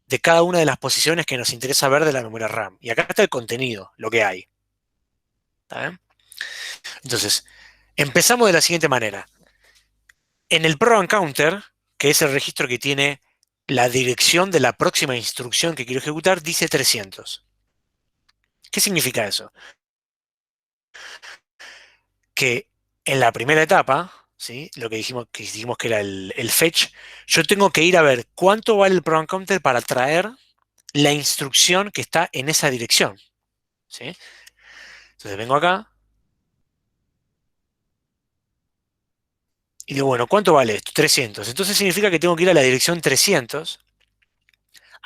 de cada una de las posiciones que nos interesa ver de la memoria RAM. Y acá está el contenido, lo que hay. ¿Está bien? Entonces, empezamos de la siguiente manera. En el program counter, que es el registro que tiene la dirección de la próxima instrucción que quiero ejecutar, dice 300. ¿Qué significa eso? Que en la primera etapa, ¿sí? Lo que dijimos que era el fetch, yo tengo que ir a ver cuánto vale el program counter para traer la instrucción que está en esa dirección, ¿sí? Entonces vengo acá y digo, bueno, ¿cuánto vale esto? 300. Entonces significa que tengo que ir a la dirección 300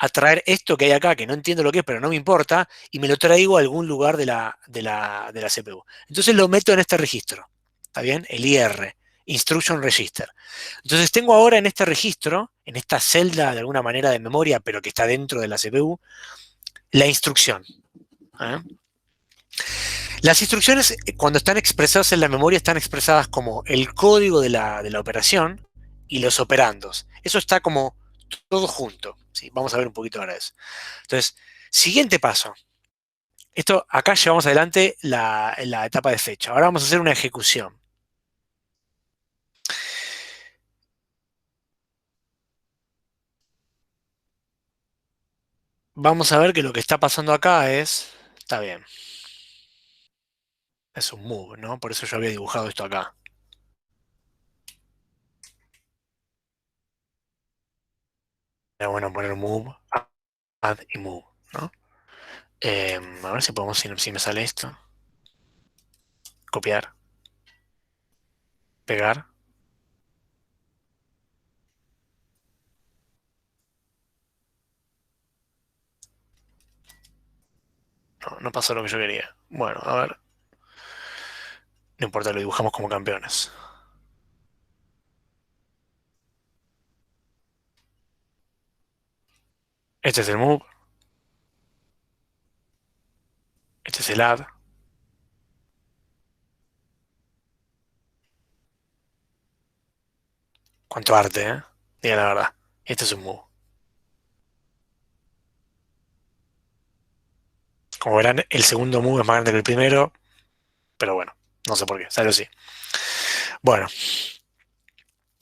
a traer esto que hay acá, que no entiendo lo que es, pero no me importa, y me lo traigo a algún lugar de la CPU. Entonces lo meto en este registro, ¿está bien? El IR, Instruction Register. Entonces tengo ahora en este registro, en esta celda de alguna manera de memoria, pero que está dentro de la CPU, la instrucción. ¿Eh? Las instrucciones, cuando están expresadas en la memoria, están expresadas como el código de la operación y los operandos. Eso está como todo junto. ¿Sí? Vamos a ver un poquito ahora de eso. Entonces, siguiente paso. Esto, acá llevamos adelante la etapa de fecha. Ahora vamos a hacer una ejecución. Vamos a ver que lo que está pasando acá está bien, es un move, ¿no? Por eso yo había dibujado esto acá. Era bueno poner move, add y move, ¿no? A ver si podemos, si me sale esto. Copiar, pegar. No, no pasó lo que yo quería. Bueno, a ver. No importa, lo dibujamos como campeones. Este es el move, este es el add. Cuánto arte, ¿eh? Diga la verdad. Este es un move. Como verán, el segundo move es más grande que el primero, pero bueno, no sé por qué, salió así. Bueno,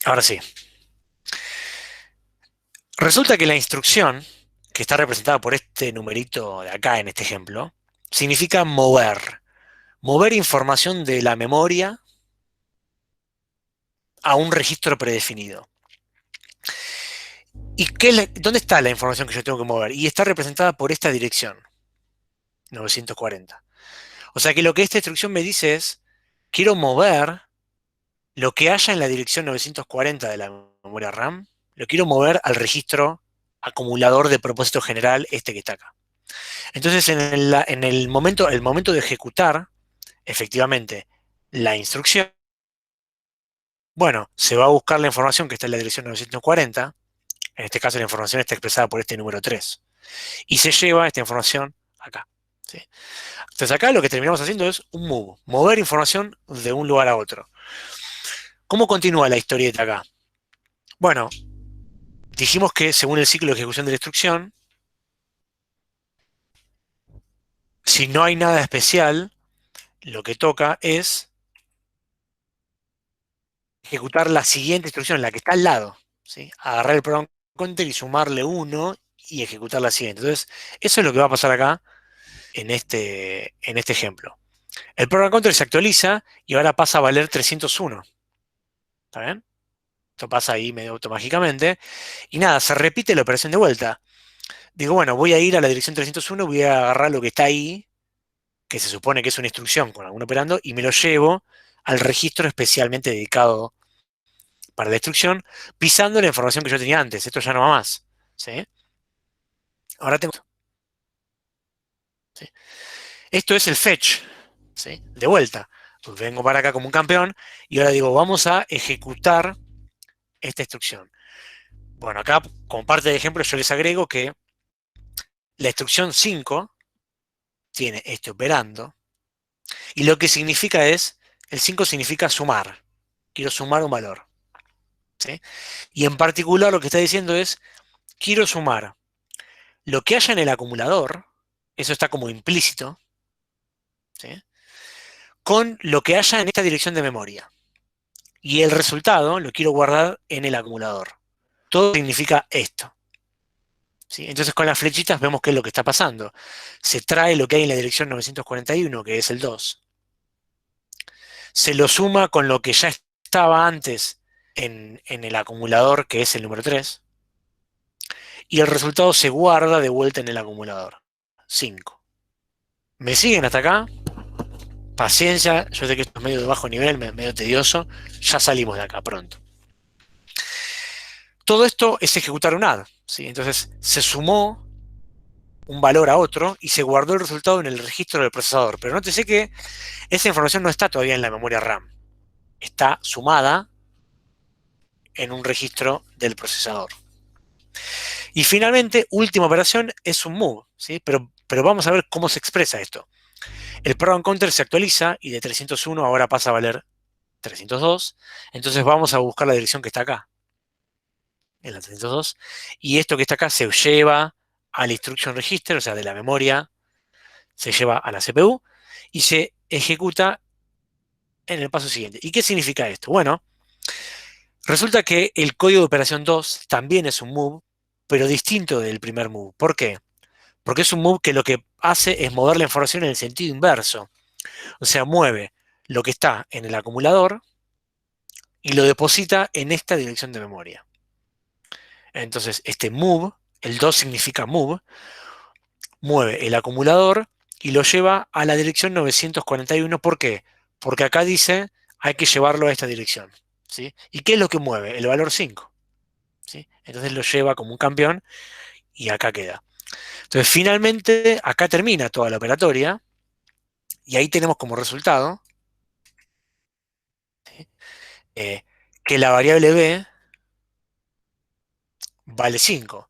ahora sí. Resulta que la instrucción, que está representada por este numerito de acá en este ejemplo, significa mover. Mover información de la memoria a un registro predefinido. ¿Y dónde está la información que yo tengo que mover? Y está representada por esta dirección, 940. O sea que lo que esta instrucción me dice es, quiero mover lo que haya en la dirección 940 de la memoria RAM, lo quiero mover al registro acumulador de propósito general, este que está acá. Entonces, en el momento de ejecutar, efectivamente, la instrucción, bueno, se va a buscar la información que está en la dirección 940, en este caso la información está expresada por este número 3, y se lleva esta información acá. ¿Sí? Entonces acá lo que terminamos haciendo es un move, mover información de un lugar a otro. ¿Cómo continúa la historieta acá? Bueno, dijimos que según el ciclo de ejecución de la instrucción, si no hay nada especial, lo que toca es ejecutar la siguiente instrucción, la que está al lado. ¿Sí? Agarrar el program counter y sumarle 1 y ejecutar la siguiente. Entonces, eso es lo que va a pasar acá en este ejemplo. El program counter se actualiza y ahora pasa a valer 301. ¿Está bien? Esto pasa ahí medio automágicamente. Y nada, se repite la operación de vuelta. Digo, bueno, voy a ir a la dirección 301, voy a agarrar lo que está ahí, que se supone que es una instrucción con algún operando, y me lo llevo al registro especialmente dedicado para la instrucción, pisando la información que yo tenía antes. Esto ya no va más. ¿Sí? Ahora tengo. ¿Sí? Esto es el fetch. ¿Sí? De vuelta. Pues vengo para acá como un campeón y ahora digo, vamos a ejecutar esta instrucción. Bueno, acá, como parte de ejemplo, yo les agrego que la instrucción 5 tiene este operando y lo que significa es, el 5 significa sumar. Quiero sumar un valor. ¿Sí? Y en particular lo que está diciendo es, quiero sumar lo que haya en el acumulador, eso está como implícito, ¿sí? Con lo que haya en esta dirección de memoria. Y el resultado lo quiero guardar en el acumulador. Todo significa esto. ¿Sí? Entonces con las flechitas vemos qué es lo que está pasando. Se trae lo que hay en la dirección 941, que es el 2. Se lo suma con lo que ya estaba antes en el acumulador, que es el número 3. Y el resultado se guarda de vuelta en el acumulador. 5. ¿Me siguen hasta acá? Paciencia, yo sé que esto es medio de bajo nivel, medio tedioso. Ya salimos de acá pronto. Todo esto es ejecutar un add. ¿Sí? Entonces se sumó un valor a otro y se guardó el resultado en el registro del procesador. Pero nótese que esa información no está todavía en la memoria RAM. Está sumada en un registro del procesador. Y finalmente, última operación es un move. ¿Sí? Pero vamos a ver cómo se expresa esto. El program counter se actualiza y de 301 ahora pasa a valer 302. Entonces vamos a buscar la dirección que está acá, en la 302. Y esto que está acá se lleva al instruction register, o sea, de la memoria, se lleva a la CPU y se ejecuta en el paso siguiente. ¿Y qué significa esto? Bueno, resulta que el código de operación 2 también es un move, pero distinto del primer move. ¿Por qué? Porque es un move que lo que hace es mover la información en el sentido inverso. O sea, mueve lo que está en el acumulador y lo deposita en esta dirección de memoria. Entonces, este move, el 2 significa move, mueve el acumulador y lo lleva a la dirección 941. ¿Por qué? Porque acá dice hay que llevarlo a esta dirección. ¿Sí? ¿Y qué es lo que mueve? El valor 5. ¿Sí? Entonces lo lleva como un campeón y acá queda. Entonces finalmente acá termina toda la operatoria y ahí tenemos como resultado, ¿sí? eh, que la variable b vale 5.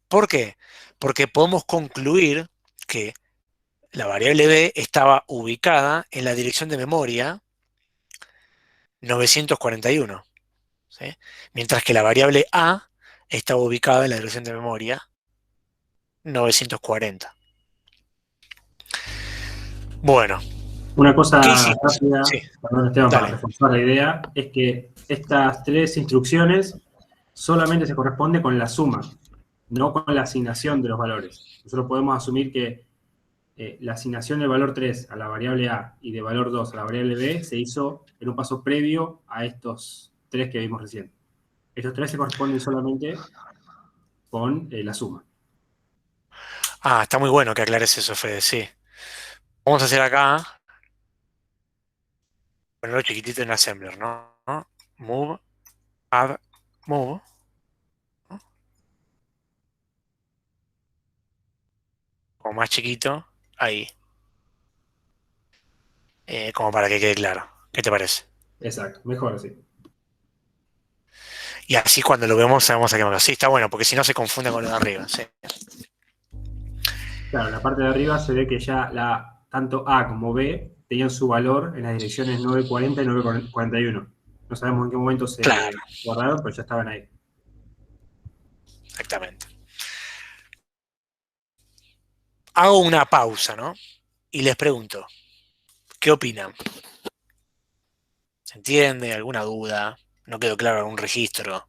¿Por qué? Porque podemos concluir que la variable b estaba ubicada en la dirección de memoria 941, ¿sí? Mientras que la variable a estaba ubicada en la dirección de memoria 940. Bueno, Una ¿qué cosa hicimos? rápida, Sí, perdón Esteban, para dale. reforzar la idea, es que estas tres instrucciones solamente se corresponden con la suma, no con la asignación de los valores. Nosotros podemos asumir que la asignación del valor 3 a la variable A y de valor 2 a la variable B se hizo en un paso previo a estos tres que vimos recién. Estos tres se corresponden solamente con la suma. Ah, está muy bueno que aclares eso, Fede, sí. Vamos a hacer acá, ponerlo chiquitito en Assembler, ¿no? Move, add, move. ¿No? Como más chiquito, ahí. Como para que quede claro. ¿Qué te parece? Exacto, mejor así. Y así cuando lo vemos sabemos a qué me. Sí, está bueno, porque si no se confunde con lo de arriba. Sí. Claro, la parte de arriba se ve que ya tanto A como B tenían su valor en las direcciones 940 y 941. No sabemos en qué momento Claro, se guardaron, pero ya estaban ahí. exactamente. Hago una pausa, ¿no? Y les pregunto, ¿qué opinan? ¿Se entiende? ¿Alguna duda? ¿No quedó claro algún registro?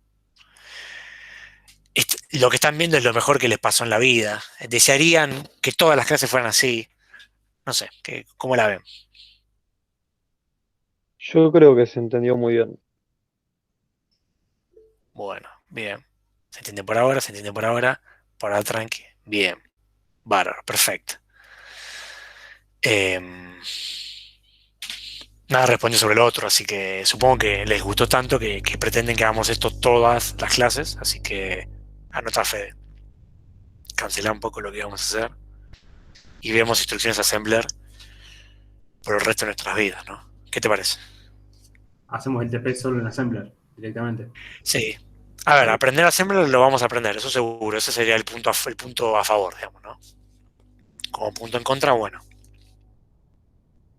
Lo que están viendo es lo mejor que les pasó en la vida. ¿Desearían que todas las clases fueran así? No sé, ¿cómo la ven? Yo creo que se entendió muy bien. Bueno, bien. ¿Se entiende por ahora? ¿Se entiende por ahora? Por ahora tranqui. Bien. Bárbaro, perfecto. Nada respondió sobre lo otro, así que supongo que les gustó tanto que pretenden que hagamos esto todas las clases, así que anota Fede. Cancelar un poco lo que vamos a hacer y vemos instrucciones Assembler por el resto de nuestras vidas, ¿no? ¿Qué te parece? Hacemos el TP solo en Assembler directamente. Sí. A ver, Dale. aprender Assembler lo vamos a aprender, eso seguro. Ese sería el punto a favor, digamos, ¿no? Como punto en contra, bueno,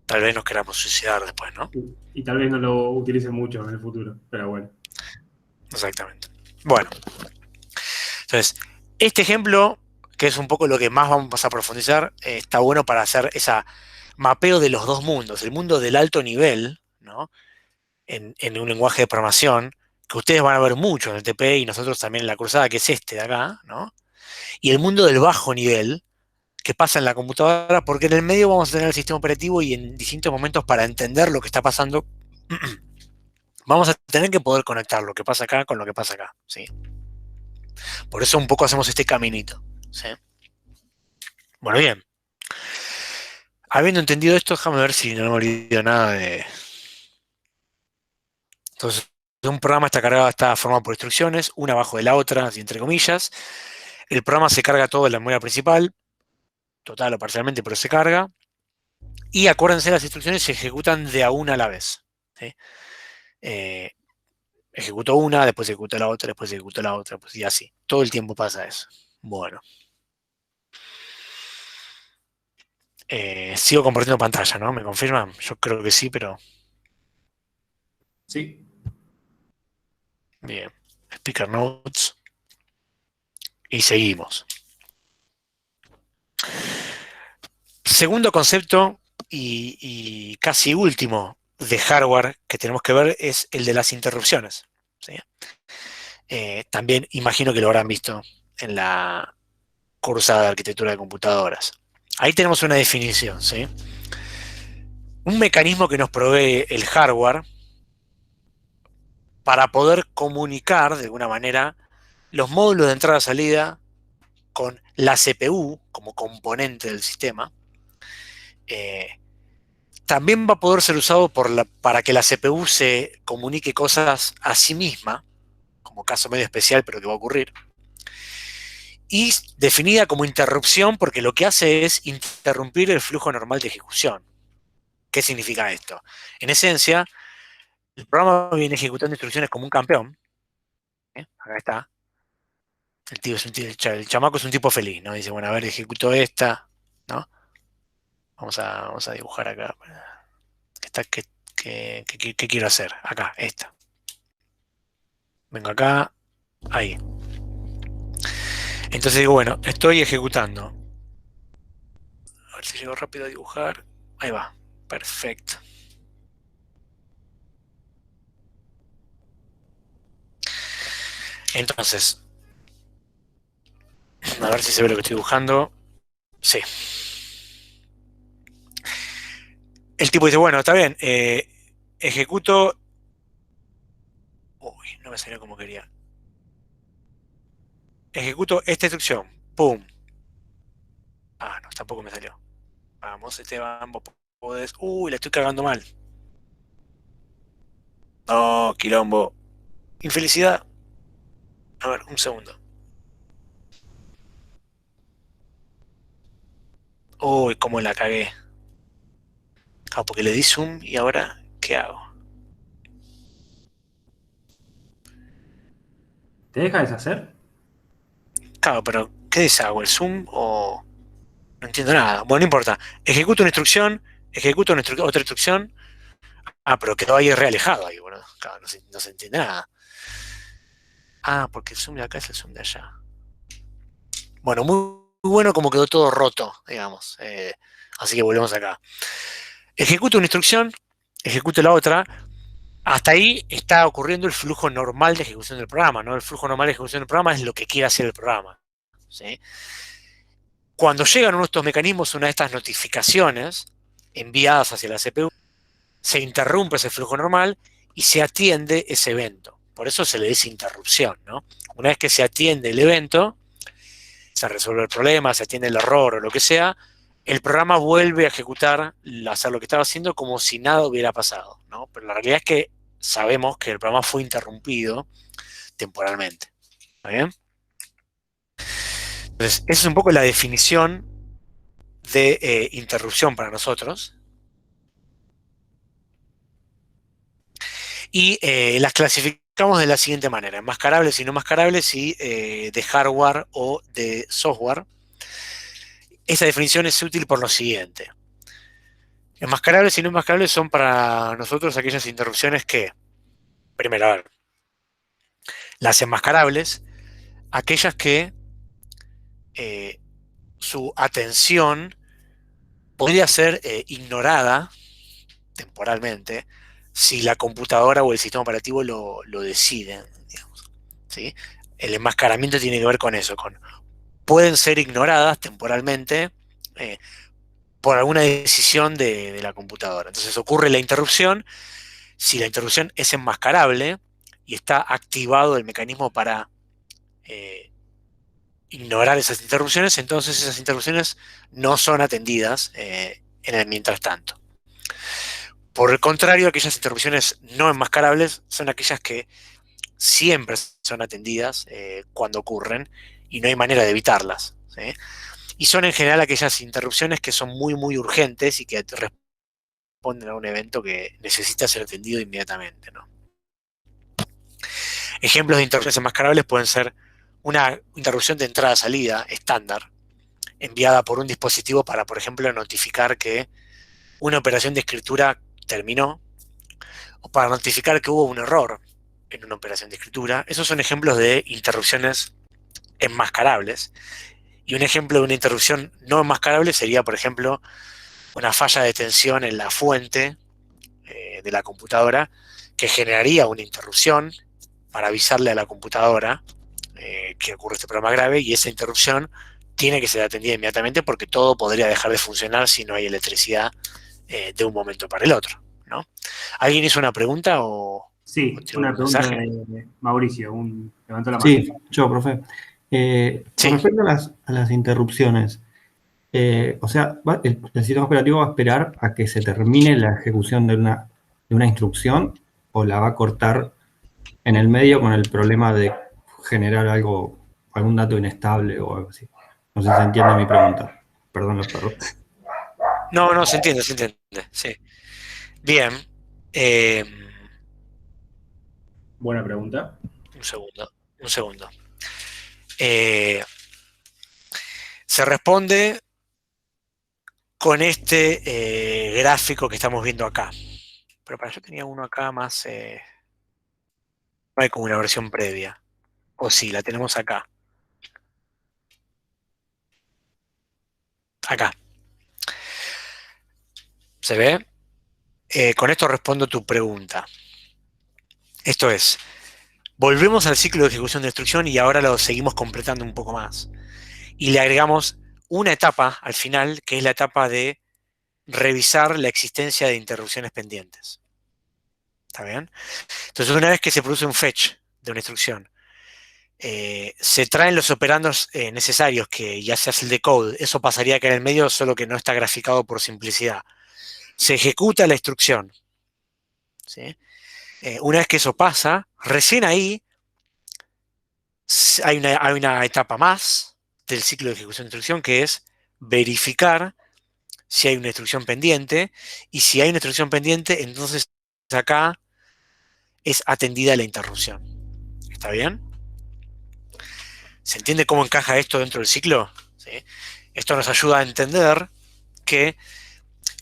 tal vez nos queramos suicidar después, ¿no? Y tal vez no lo utilicen mucho en el futuro, pero bueno. Exactamente. Bueno, entonces, este ejemplo, que es un poco lo que más vamos a profundizar, está bueno para hacer ese mapeo de los dos mundos, el mundo del alto nivel, ¿no? En un lenguaje de programación, que ustedes van a ver mucho en el TP y nosotros también en la cursada, que es este de acá, ¿no? Y el mundo del bajo nivel, que pasa en la computadora, porque en el medio vamos a tener el sistema operativo y en distintos momentos para entender lo que está pasando, vamos a tener que poder conectar lo que pasa acá con lo que pasa acá, ¿sí? Por eso un poco hacemos este caminito, ¿sí? Bueno, bien. Habiendo entendido esto, déjame ver si no me olvido nada de... Entonces, un programa está formado por instrucciones, una abajo de la otra, así entre comillas. El programa se carga todo en la memoria principal, total o parcialmente, pero se carga. Y acuérdense, las instrucciones se ejecutan de a una a la vez, ¿sí? Eh, ejecuto una, después ejecuto la otra, después ejecuto la otra, pues, y así. Todo el tiempo pasa eso. Bueno. Sigo compartiendo pantalla, ¿no? ¿Me confirman? Yo creo que sí, pero Sí. bien. Speaker Notes. Y seguimos. Segundo concepto y casi último de hardware que tenemos que ver es el de las interrupciones, ¿sí? También imagino que lo habrán visto en la cursada de arquitectura de computadoras. Ahí tenemos una definición, ¿sí? Un mecanismo que nos provee el hardware para poder comunicar de alguna manera los módulos de entrada-salida con la CPU como componente del sistema. También va a poder ser usado para que la CPU se comunique cosas a sí misma, como caso medio especial, pero que va a ocurrir. Y definida como interrupción porque lo que hace es interrumpir el flujo normal de ejecución. ¿Qué significa esto? En esencia, el programa viene ejecutando instrucciones como un campeón. Acá está. El chamaco es un tipo feliz, ¿no? Dice, bueno, a ver, ejecuto esta, ¿no? Vamos a dibujar acá. ¿Qué quiero hacer? Acá, esta. Vengo acá, ahí. Entonces digo, bueno, estoy ejecutando. A ver si llego rápido a dibujar. Ahí va. Perfecto. Entonces, a ver si se ve lo que estoy dibujando. Sí. El tipo dice, bueno, está bien. Ejecuto. Uy, no me salió como quería. Ejecuto esta instrucción. Pum. Ah, no, tampoco me salió. Vamos, Esteban, vos podés. Uy, la estoy cagando mal. No, quilombo. Infelicidad. A ver, un segundo. Uy, cómo la cagué. Ah, porque le di zoom y ahora, ¿qué hago? ¿Te deja deshacer? Claro, pero ¿qué deshago? ¿El zoom o...? No entiendo nada. Bueno, no importa. Ejecuto una instrucción, otra instrucción. Ah, pero quedó ahí realejado ahí, bueno. Claro, no se entiende nada. Ah, porque el zoom de acá es el zoom de allá. Bueno, muy bueno como quedó todo roto, digamos. Así que volvemos acá. Ejecuto una instrucción, ejecuto la otra. Hasta ahí está ocurriendo el flujo normal de ejecución del programa, ¿no? El flujo normal de ejecución del programa es lo que quiere hacer el programa, ¿sí? Cuando llegan uno de estos mecanismos, una de estas notificaciones enviadas hacia la CPU, se interrumpe ese flujo normal y se atiende ese evento. Por eso se le dice interrupción, ¿no? Una vez que se atiende el evento, se resuelve el problema, se atiende el error o lo que sea, el programa vuelve a ejecutar, a hacer lo que estaba haciendo como si nada hubiera pasado, ¿no? Pero la realidad es que sabemos que el programa fue interrumpido temporalmente. ¿Está bien? Entonces, esa es un poco la definición de interrupción para nosotros. Y las clasificamos de la siguiente manera: enmascarables y no enmascarables, y de hardware o de software. Esta definición es útil por lo siguiente. Enmascarables y no enmascarables son para nosotros aquellas interrupciones que, primero, a ver, las enmascarables, aquellas que eh, su atención podría ser ignorada temporalmente si la computadora o el sistema operativo lo deciden, digamos, ¿sí? El enmascaramiento tiene que ver con eso, pueden ser ignoradas temporalmente eh, por alguna decisión de la computadora. Entonces ocurre la interrupción. Si la interrupción es enmascarable y está activado el mecanismo para eh, ignorar esas interrupciones, entonces esas interrupciones no son atendidas en el mientras tanto. Por el contrario, aquellas interrupciones no enmascarables son aquellas que siempre son atendidas cuando ocurren y no hay manera de evitarlas, ¿sí? Y son en general aquellas interrupciones que son muy, muy urgentes y que responden a un evento que necesita ser atendido inmediatamente, ¿no? Ejemplos de interrupciones enmascarables pueden ser una interrupción de entrada-salida estándar, enviada por un dispositivo para, por ejemplo, notificar que una operación de escritura terminó, o para notificar que hubo un error en una operación de escritura. Esos son ejemplos de interrupciones enmascarables. Y un ejemplo de una interrupción no enmascarable sería, por ejemplo, una falla de tensión en la fuente de la computadora que generaría una interrupción para avisarle a la computadora que ocurre este problema grave, y esa interrupción tiene que ser atendida inmediatamente porque todo podría dejar de funcionar si no hay electricidad de un momento para el otro, ¿no? ¿Alguien hizo una pregunta o Sí, tiró una un pregunta mensaje? de Mauricio, levantó la mano. Sí, yo, profe. Con Sí. respecto a las interrupciones, o sea, el sistema operativo va a esperar a que se termine la ejecución de una instrucción o la va a cortar en el medio con el problema de generar algún dato inestable o algo así. No sé si se entiende mi pregunta. Perdón los perros. No, no, se entiende, sí. Bien. Eh, Buena pregunta. un segundo. Eh, se responde con este gráfico que estamos viendo acá. Pero para yo tenía uno acá más... no hay como una versión previa. O sí, la tenemos acá. Acá. ¿Se ve? Con esto respondo tu pregunta. Esto es, volvemos al ciclo de ejecución de instrucción y ahora lo seguimos completando un poco más. Y le agregamos una etapa al final, que es la etapa de revisar la existencia de interrupciones pendientes. ¿Está bien? Entonces, una vez que se produce un fetch de una instrucción, se traen los operandos necesarios, que ya se hace el decode. Eso pasaría acá en el medio, solo que no está graficado por simplicidad. Se ejecuta la instrucción, ¿sí? Una vez que eso pasa, recién ahí hay una etapa más del ciclo de ejecución de instrucción que es verificar si hay una instrucción pendiente, y si hay una instrucción pendiente, entonces acá es atendida la interrupción. ¿Está bien? ¿Se entiende cómo encaja esto dentro del ciclo? ¿Sí? Esto nos ayuda a entender que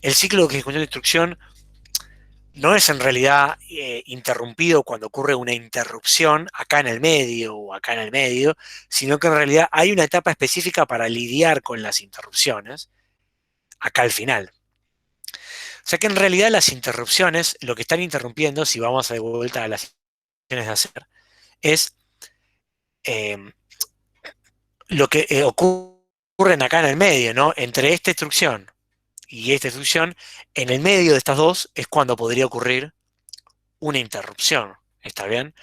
el ciclo de ejecución de instrucción no es en realidad interrumpido cuando ocurre una interrupción acá en el medio o acá en el medio, sino que en realidad hay una etapa específica para lidiar con las interrupciones acá al final. O sea que en realidad las interrupciones, lo que están interrumpiendo, si vamos de vuelta a las acciones de hacer, es eh, lo que ocurren acá en el medio, ¿no? Entre esta instrucción y esta instrucción, en el medio de estas dos es cuando podría ocurrir una interrupción. ¿Está bien?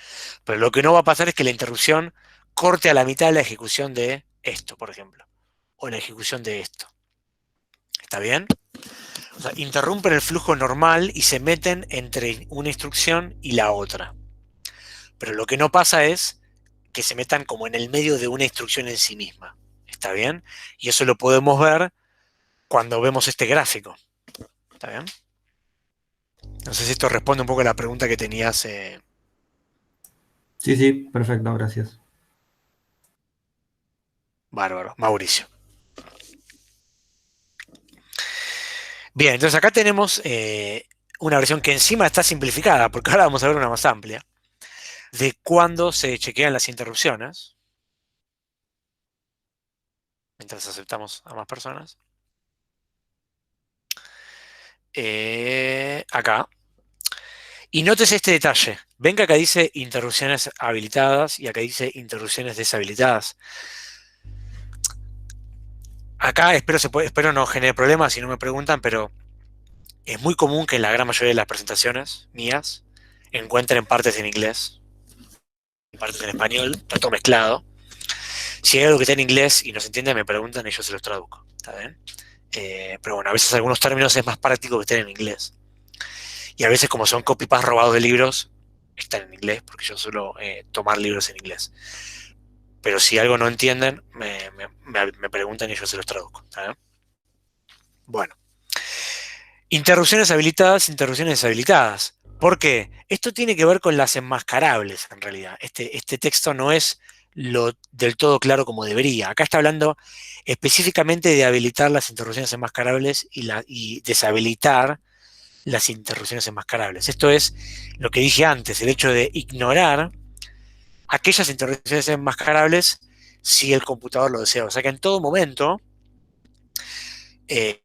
Pero lo que no va a pasar es que la interrupción corte a la mitad la ejecución de esto, por ejemplo, o la ejecución de esto. ¿Está bien? O sea, interrumpen el flujo normal y se meten entre una instrucción y la otra. Pero lo que no pasa es que se metan como en el medio de una instrucción en sí misma. ¿Está bien? Y eso lo podemos ver cuando vemos este gráfico. ¿Está bien? No sé si esto responde un poco a la pregunta que tenías. Sí, sí, perfecto, gracias. Bárbaro, Mauricio. Bien, entonces acá tenemos una versión que encima está simplificada, porque ahora vamos a ver una más amplia, de cuándo se chequean las interrupciones, mientras aceptamos a más personas. Acá. Y nótese este detalle. Ven que acá dice interrupciones habilitadas y acá dice interrupciones deshabilitadas. Acá espero no genere problemas si no me preguntan, pero es muy común que en la gran mayoría de las presentaciones mías encuentren partes en inglés, partes en español, está todo mezclado. Si hay algo que está en inglés y no se entiende, me preguntan y yo se los traduzco. ¿Está bien? Pero bueno, a veces algunos términos es más práctico que estén en inglés. Y a veces, como son copy-paste robados de libros, están en inglés, porque yo suelo tomar libros en inglés. Pero si algo no entienden, me preguntan y yo se los traduzco. ¿Está bien? Bueno. Interrupciones habilitadas, interrupciones deshabilitadas. ¿Por qué? Esto tiene que ver con las enmascarables, en realidad. Este texto no es del todo claro como debería. Acá está hablando específicamente de habilitar las interrupciones enmascarables y deshabilitar las interrupciones enmascarables. Esto es lo que dije antes, el hecho de ignorar aquellas interrupciones enmascarables si el computador lo desea. O sea que en todo momento eh,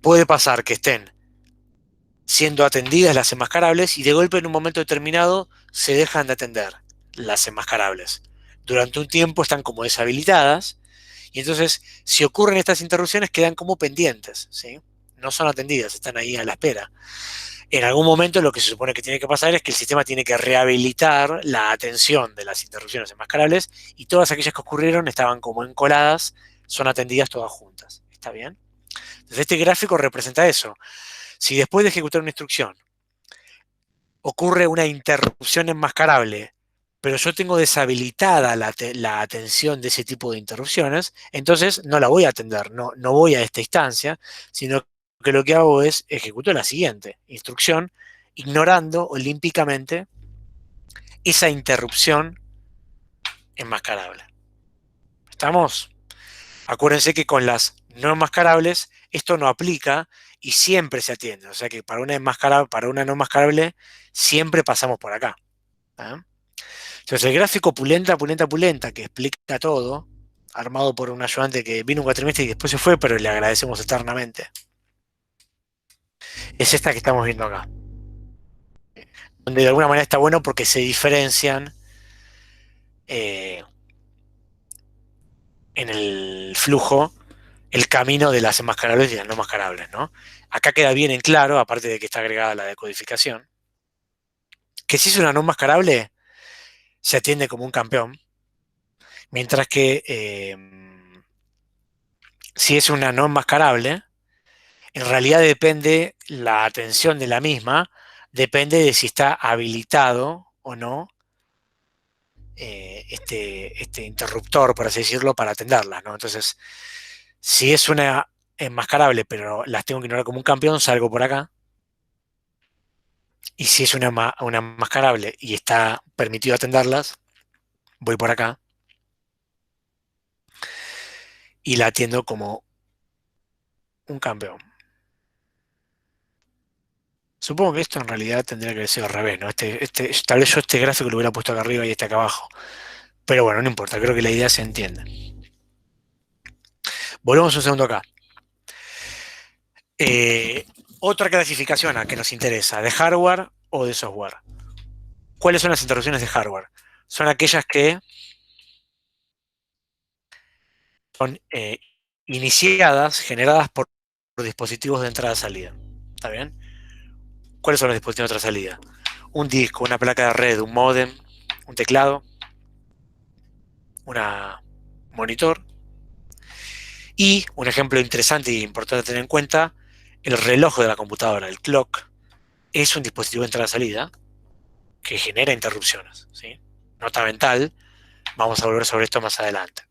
puede pasar que estén siendo atendidas las enmascarables y de golpe en un momento determinado se dejan de atender las enmascarables. Durante un tiempo están como deshabilitadas y entonces si ocurren estas interrupciones quedan como pendientes, ¿sí? No son atendidas, están ahí a la espera. En algún momento lo que se supone que tiene que pasar es que el sistema tiene que rehabilitar la atención de las interrupciones enmascarables y todas aquellas que ocurrieron estaban como encoladas, son atendidas todas juntas. ¿Está bien? Entonces este gráfico representa eso. Si después de ejecutar una instrucción ocurre una interrupción enmascarable, pero yo tengo deshabilitada la atención de ese tipo de interrupciones, entonces no la voy a atender, no voy a esta instancia, sino que lo que hago es ejecuto la siguiente instrucción, ignorando olímpicamente esa interrupción enmascarable. ¿Estamos? Acuérdense que con las no enmascarables esto no aplica y siempre se atiende. O sea que para una no enmascarable siempre pasamos por acá. ¿Eh? Entonces el gráfico pulenta, pulenta, pulenta, que explica todo, armado por un ayudante que vino un cuatrimestre y después se fue, pero le agradecemos eternamente. Es esta que estamos viendo acá. Donde de alguna manera está bueno porque se diferencian en el flujo el camino de las enmascarables y las no enmascarables, ¿no? Acá queda bien en claro, aparte de que está agregada la decodificación, que si es una no enmascarable, se atiende como un campeón, mientras que si es una no enmascarable, en realidad depende la atención de la misma, depende de si está habilitado o no este interruptor, por así decirlo, para atenderlas, ¿no? Entonces, si es una enmascarable, pero las tengo que ignorar como un campeón, salgo por acá. Y si es una enmascarable y está permitido atenderlas, voy por acá y la atiendo como un campeón. Supongo que esto en realidad tendría que ser al revés, ¿no? Tal vez yo este gráfico lo hubiera puesto acá arriba y este acá abajo. Pero bueno, no importa, creo que la idea se entiende. Volvemos un segundo acá. Otra clasificación a que nos interesa, ¿de hardware o de software? ¿Cuáles son las interrupciones de hardware? Son aquellas que son iniciadas, generadas por dispositivos de entrada-salida. ¿Está bien? ¿Cuáles son los dispositivos de entrada-salida? Un disco, una placa de red, un módem, un teclado, un monitor. Y un ejemplo interesante y importante a tener en cuenta, el reloj de la computadora, el clock, es un dispositivo de entrada-salida que genera interrupciones, ¿sí? Nota mental, vamos a volver sobre esto más adelante.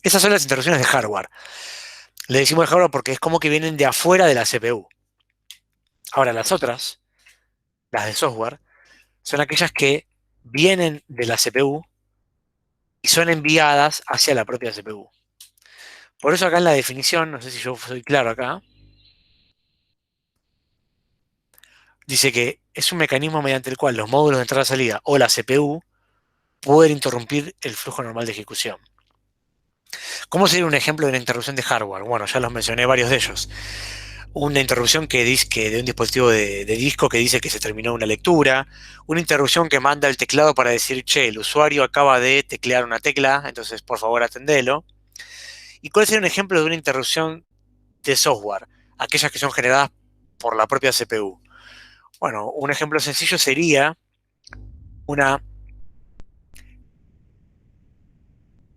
Esas son las interrupciones de hardware. Le decimos de hardware porque es como que vienen de afuera de la CPU. Ahora, las otras, las de software, son aquellas que vienen de la CPU y son enviadas hacia la propia CPU. Por eso acá en la definición, no sé si yo soy claro acá, dice que es un mecanismo mediante el cual los módulos de entrada-salida o la CPU pueden interrumpir el flujo normal de ejecución. ¿Cómo sería un ejemplo de una interrupción de hardware? Bueno, ya los mencioné varios de ellos. Una interrupción de un dispositivo de disco que dice que se terminó una lectura, una interrupción que manda el teclado para decir, che, el usuario acaba de teclear una tecla, entonces por favor atendelo. ¿Y cuál sería un ejemplo de una interrupción de software? Aquellas que son generadas por la propia CPU. Bueno, un ejemplo sencillo sería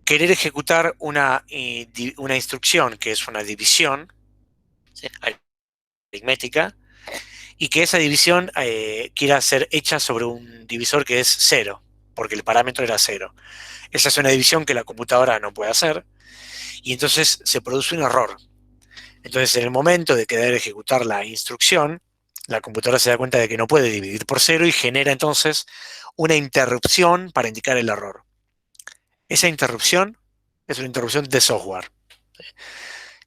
querer ejecutar una instrucción que es una división, ¿sí?, aritmética, y que esa división quiera ser hecha sobre un divisor que es 0, porque el parámetro era 0. Esa es una división que la computadora no puede hacer, y entonces se produce un error. Entonces, en el momento de querer ejecutar la instrucción, la computadora se da cuenta de que no puede dividir por 0 y genera entonces una interrupción para indicar el error. Esa interrupción es una interrupción de software.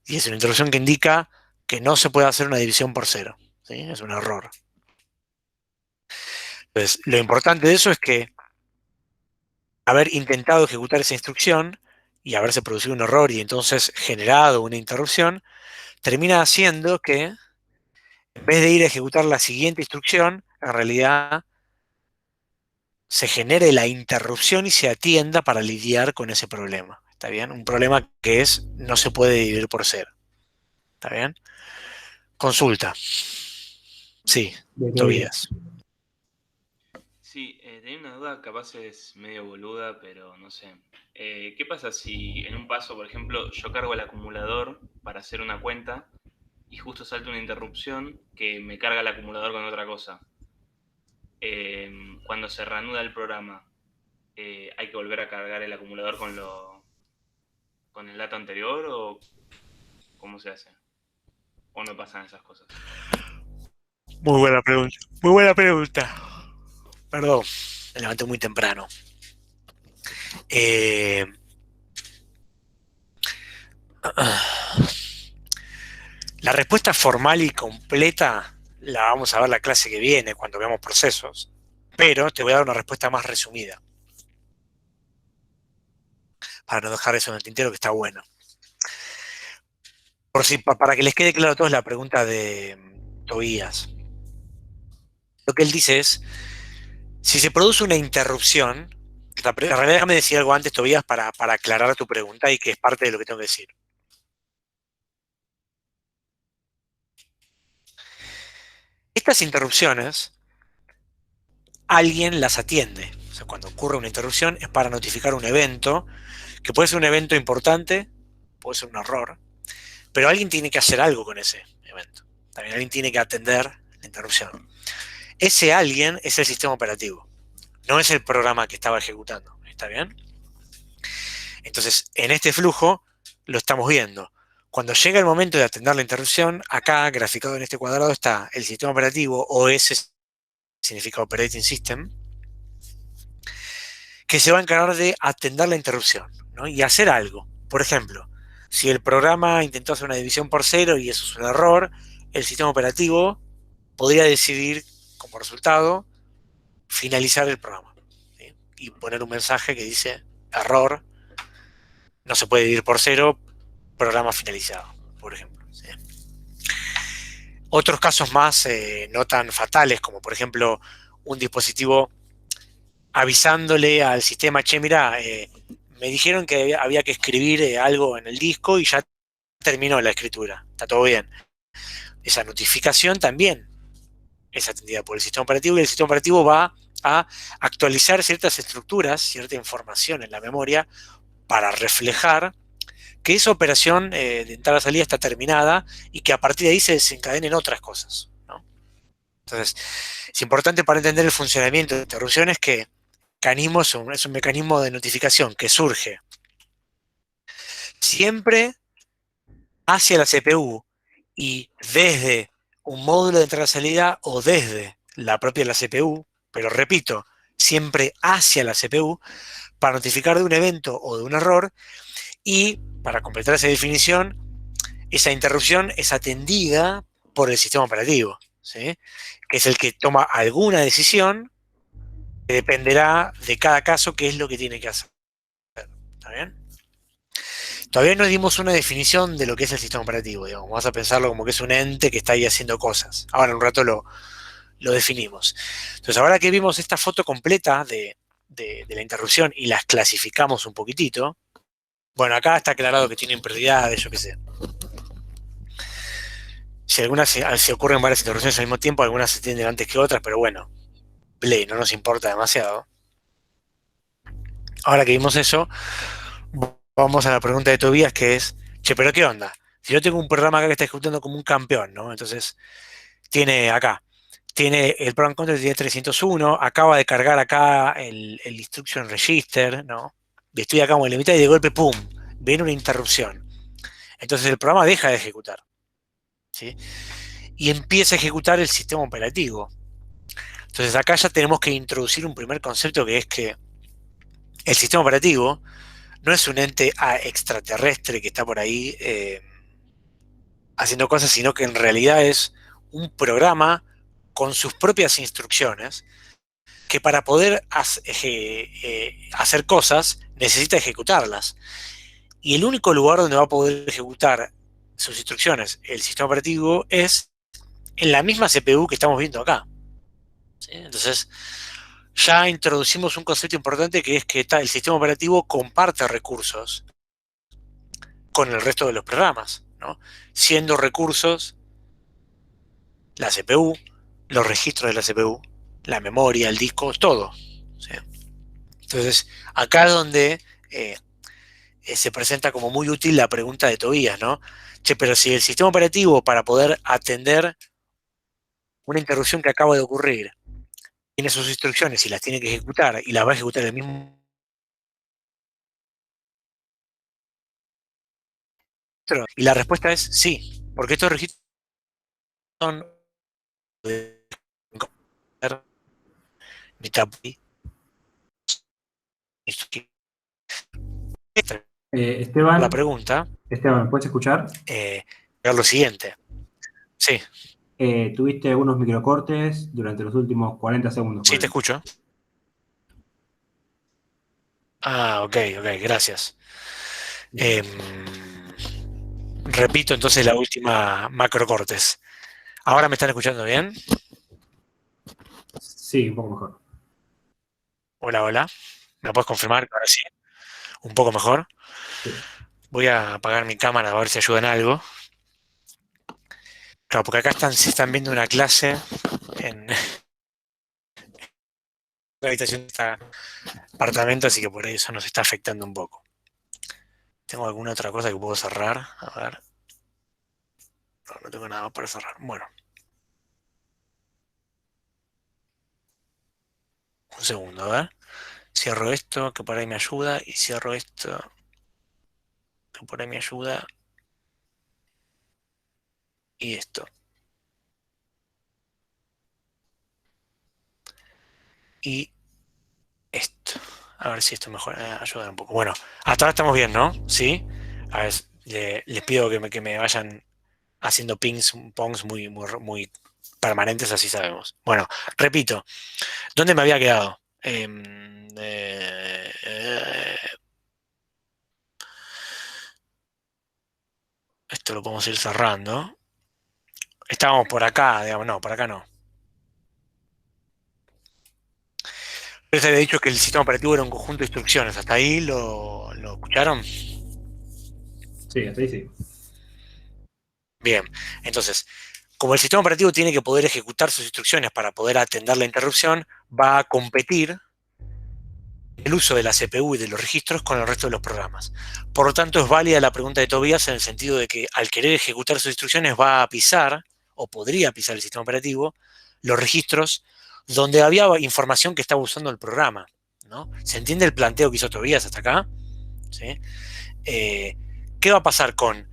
Y es una interrupción que indica que no se puede hacer una división por 0. ¿Sí? Es un error. Entonces, lo importante de eso es que haber intentado ejecutar esa instrucción y haberse producido un error y entonces generado una interrupción, termina haciendo que, en vez de ir a ejecutar la siguiente instrucción, en realidad se genere la interrupción y se atienda para lidiar con ese problema. ¿Está bien? Un problema que no se puede dividir por 0. ¿Está bien? Consulta. Sí, Tobías. Sí, tenía una duda, capaz es medio boluda, pero no sé. ¿Qué pasa si en un paso, por ejemplo, yo cargo el acumulador para hacer una cuenta y justo salta una interrupción que me carga el acumulador con otra cosa? Cuando se reanuda el programa, ¿hay que volver a cargar el acumulador con el dato anterior o cómo se hace? ¿O no pasan esas cosas? Muy buena pregunta. Muy buena pregunta. Perdón, me levanté muy temprano. La respuesta formal y completa la vamos a ver la clase que viene cuando veamos procesos, pero te voy a dar una respuesta más resumida para no dejar eso en el tintero, que está bueno. Para que les quede claro a todos la pregunta de Tobías. Lo que él dice es, si se produce una interrupción, en realidad déjame decir algo antes, Tobías, para aclarar tu pregunta y que es parte de lo que tengo que decir. Estas interrupciones, alguien las atiende. O sea, cuando ocurre una interrupción es para notificar un evento, que puede ser un evento importante, puede ser un error, pero alguien tiene que hacer algo con ese evento. También alguien tiene que atender la interrupción. ese alguien es el sistema operativo, no es el programa que estaba ejecutando. ¿Está bien? Entonces, en este flujo lo estamos viendo. Cuando llega el momento de atender la interrupción, acá, graficado en este cuadrado, está el sistema operativo, OS significa Operating System, que se va a encargar de atender la interrupción, ¿no? Y hacer algo. Por ejemplo, si el programa intentó hacer una división por cero y eso es un error, el sistema operativo podría decidir, como resultado, finalizar el programa, ¿sí? Y poner un mensaje que dice, error, no se puede dividir por cero, programa finalizado, por ejemplo. ¿Sí? Otros casos más no tan fatales, como por ejemplo un dispositivo avisándole al sistema, che, mira, me dijeron que había que escribir algo en el disco y ya terminó la escritura, está todo bien. Esa notificación también es atendida por el sistema operativo y el sistema operativo va a actualizar ciertas estructuras, cierta información en la memoria para reflejar que esa operación de entrada-salida está terminada y que a partir de ahí se desencadenen otras cosas, ¿no? Entonces, es importante para entender el funcionamiento de interrupciones que mecanismo es un mecanismo de notificación que surge siempre hacia la CPU y desde un módulo de entrada-salida o desde la propia la CPU, pero repito, siempre hacia la CPU para notificar de un evento o de un error y para completar esa definición, esa interrupción es atendida por el sistema operativo, ¿sí? Que es el que toma alguna decisión que dependerá de cada caso qué es lo que tiene que hacer. ¿Está bien? Todavía no dimos una definición de lo que es el sistema operativo, digamos. Vamos a pensarlo como que es un ente que está ahí haciendo cosas. Ahora en un rato lo definimos. Entonces, ahora que vimos esta foto completa de la interrupción y las clasificamos un poquitito, bueno, acá está aclarado que tienen prioridades, yo qué sé. Si algunas se ocurren varias interrupciones al mismo tiempo, algunas se atienden antes que otras, pero bueno, play, no nos importa demasiado. Ahora que vimos eso, vamos a la pregunta de Tobías, que es, che, pero ¿qué onda? Si yo tengo un programa acá que está ejecutando como un campeón, ¿no? Entonces, tiene acá, tiene el program counter tiene 301, acaba de cargar acá el instruction register, ¿no? Y estoy acá como en la mitad y de golpe, ¡pum!, viene una interrupción. Entonces el programa deja de ejecutar, ¿sí? Y empieza a ejecutar el sistema operativo. Entonces acá ya tenemos que introducir un primer concepto que es que el sistema operativo no es un ente extraterrestre que está por ahí haciendo cosas, sino que en realidad es un programa con sus propias instrucciones que para poder hacer cosas necesita ejecutarlas. Y el único lugar donde va a poder ejecutar sus instrucciones el sistema operativo es en la misma CPU que estamos viendo acá. ¿Sí? Entonces, ya introducimos un concepto importante que es que el sistema operativo comparte recursos con el resto de los programas, ¿no? Siendo recursos la CPU, los registros de la CPU, la memoria, el disco, todo. ¿Sí? Entonces, acá es donde se presenta como muy útil la pregunta de Tobías, ¿no? Che, pero si el sistema operativo para poder atender una interrupción que acaba de ocurrir tiene sus instrucciones y las tiene que ejecutar y las va a ejecutar el mismo registro, y la respuesta es sí, porque estos registros son la Esteban, pregunta, Esteban, ¿me puedes escuchar? lo siguiente. Sí, Tuviste unos microcortes durante los últimos 40 segundos. sí, te Ponele. escucho. Ah, ok, gracias. Repito entonces la última macrocortes. ¿Ahora me están escuchando bien? Sí, un poco mejor. Hola, hola. ¿Me puedes confirmar que ahora sí? ¿Un poco mejor? Sí. Voy a apagar mi cámara a ver si ayuda en algo. Claro, porque acá se están viendo una clase en la habitación de este apartamento, así que por eso nos está afectando un poco. ¿Tengo alguna otra cosa que puedo cerrar? A ver. No tengo nada más para cerrar. Bueno. Un segundo, a ver. Cierro esto, que por ahí me ayuda, y cierro esto, que por ahí me ayuda, y esto. Y esto. A ver si esto mejora, ayuda un poco. Bueno, hasta ahora estamos bien, ¿no? ¿Sí? A ver, les pido que me vayan haciendo pings, pongs muy permanentes, así sabemos. Bueno, repito, ¿dónde me había quedado? Esto lo podemos ir cerrando. Estábamos por acá, digamos, no, por acá no. Les había dicho que el sistema operativo era un conjunto de instrucciones. ¿Hasta ahí lo escucharon? Sí, hasta ahí sí. Bien, entonces, como el sistema operativo tiene que poder ejecutar sus instrucciones para poder atender la interrupción, va a competir el uso de la CPU y de los registros con el resto de los programas. Por lo tanto, es válida la pregunta de Tobías en el sentido de que al querer ejecutar sus instrucciones va a pisar, o podría pisar el sistema operativo, los registros donde había información que estaba usando el programa, ¿no? ¿Se entiende el planteo que hizo Tobías hasta acá? ¿Sí? ¿Qué va a pasar con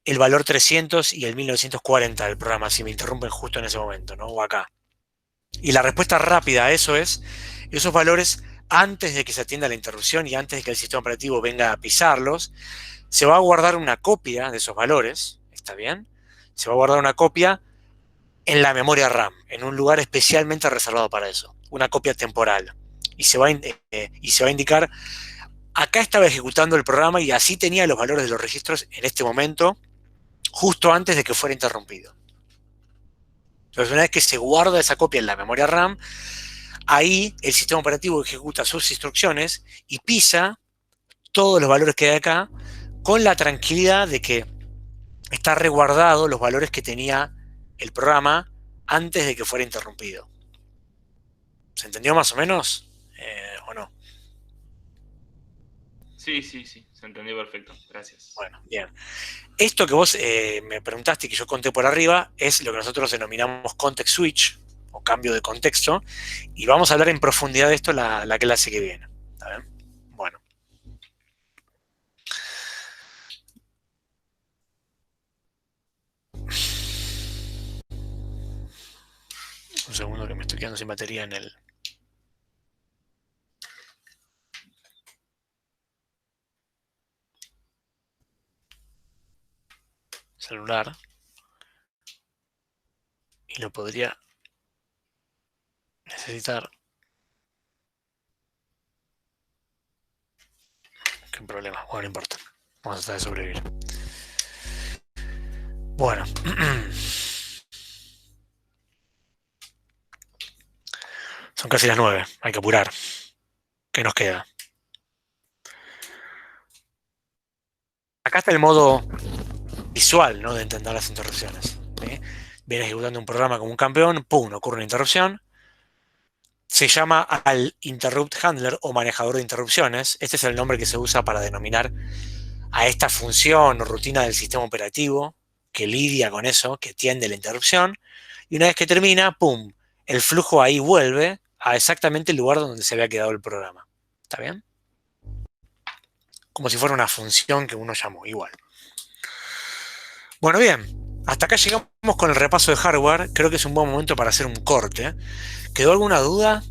el valor 300 y el 1940 del programa si me interrumpen justo en ese momento, ¿no? O acá. Y la respuesta rápida a eso es, esos valores, antes de que se atienda la interrupción y antes de que el sistema operativo venga a pisarlos, se va a guardar una copia de esos valores, ¿está bien? Se va a guardar una copia en la memoria RAM, en un lugar especialmente reservado para eso, una copia temporal. Y se va a indicar, acá estaba ejecutando el programa y así tenía los valores de los registros en este momento, justo antes de que fuera interrumpido. Entonces, una vez que se guarda esa copia en la memoria RAM, ahí el sistema operativo ejecuta sus instrucciones y pisa todos los valores que hay acá con la tranquilidad de que está resguardado los valores que tenía el programa antes de que fuera interrumpido. ¿Se entendió más o menos? ¿O no? Sí, sí, sí, se entendió perfecto. Gracias. Bueno, bien. Esto que vos me preguntaste y que yo conté por arriba es lo que nosotros denominamos context switch o cambio de contexto, y vamos a hablar en profundidad de esto la clase que viene. ¿Está bien? Bueno. Un segundo que me estoy quedando sin batería en el celular y lo podría necesitar. Qué problema. Bueno, no importa. Vamos a tratar de sobrevivir. Bueno. Son casi las 9. Hay que apurar. ¿Qué nos queda? Acá está el modo visual, ¿no?, de entender las interrupciones. ¿Sí? Viene ejecutando un programa como un campeón, ¡pum!, ocurre una interrupción. Se llama al interrupt handler o manejador de interrupciones. Este es el nombre que se usa para denominar a esta función o rutina del sistema operativo que lidia con eso, que atiende la interrupción. Y una vez que termina, ¡pum!, el flujo ahí vuelve a exactamente el lugar donde se había quedado el programa. ¿Está bien? Como si fuera una función que uno llamó, igual. Bueno, bien, hasta acá llegamos con el repaso de hardware. Creo que es un buen momento para hacer un corte. ¿Quedó alguna duda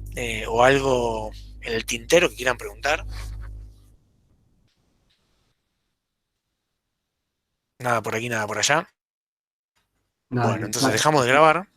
o algo en el tintero que quieran preguntar? Nada por aquí, nada por allá. Nada, Bueno, entonces dejamos de grabar.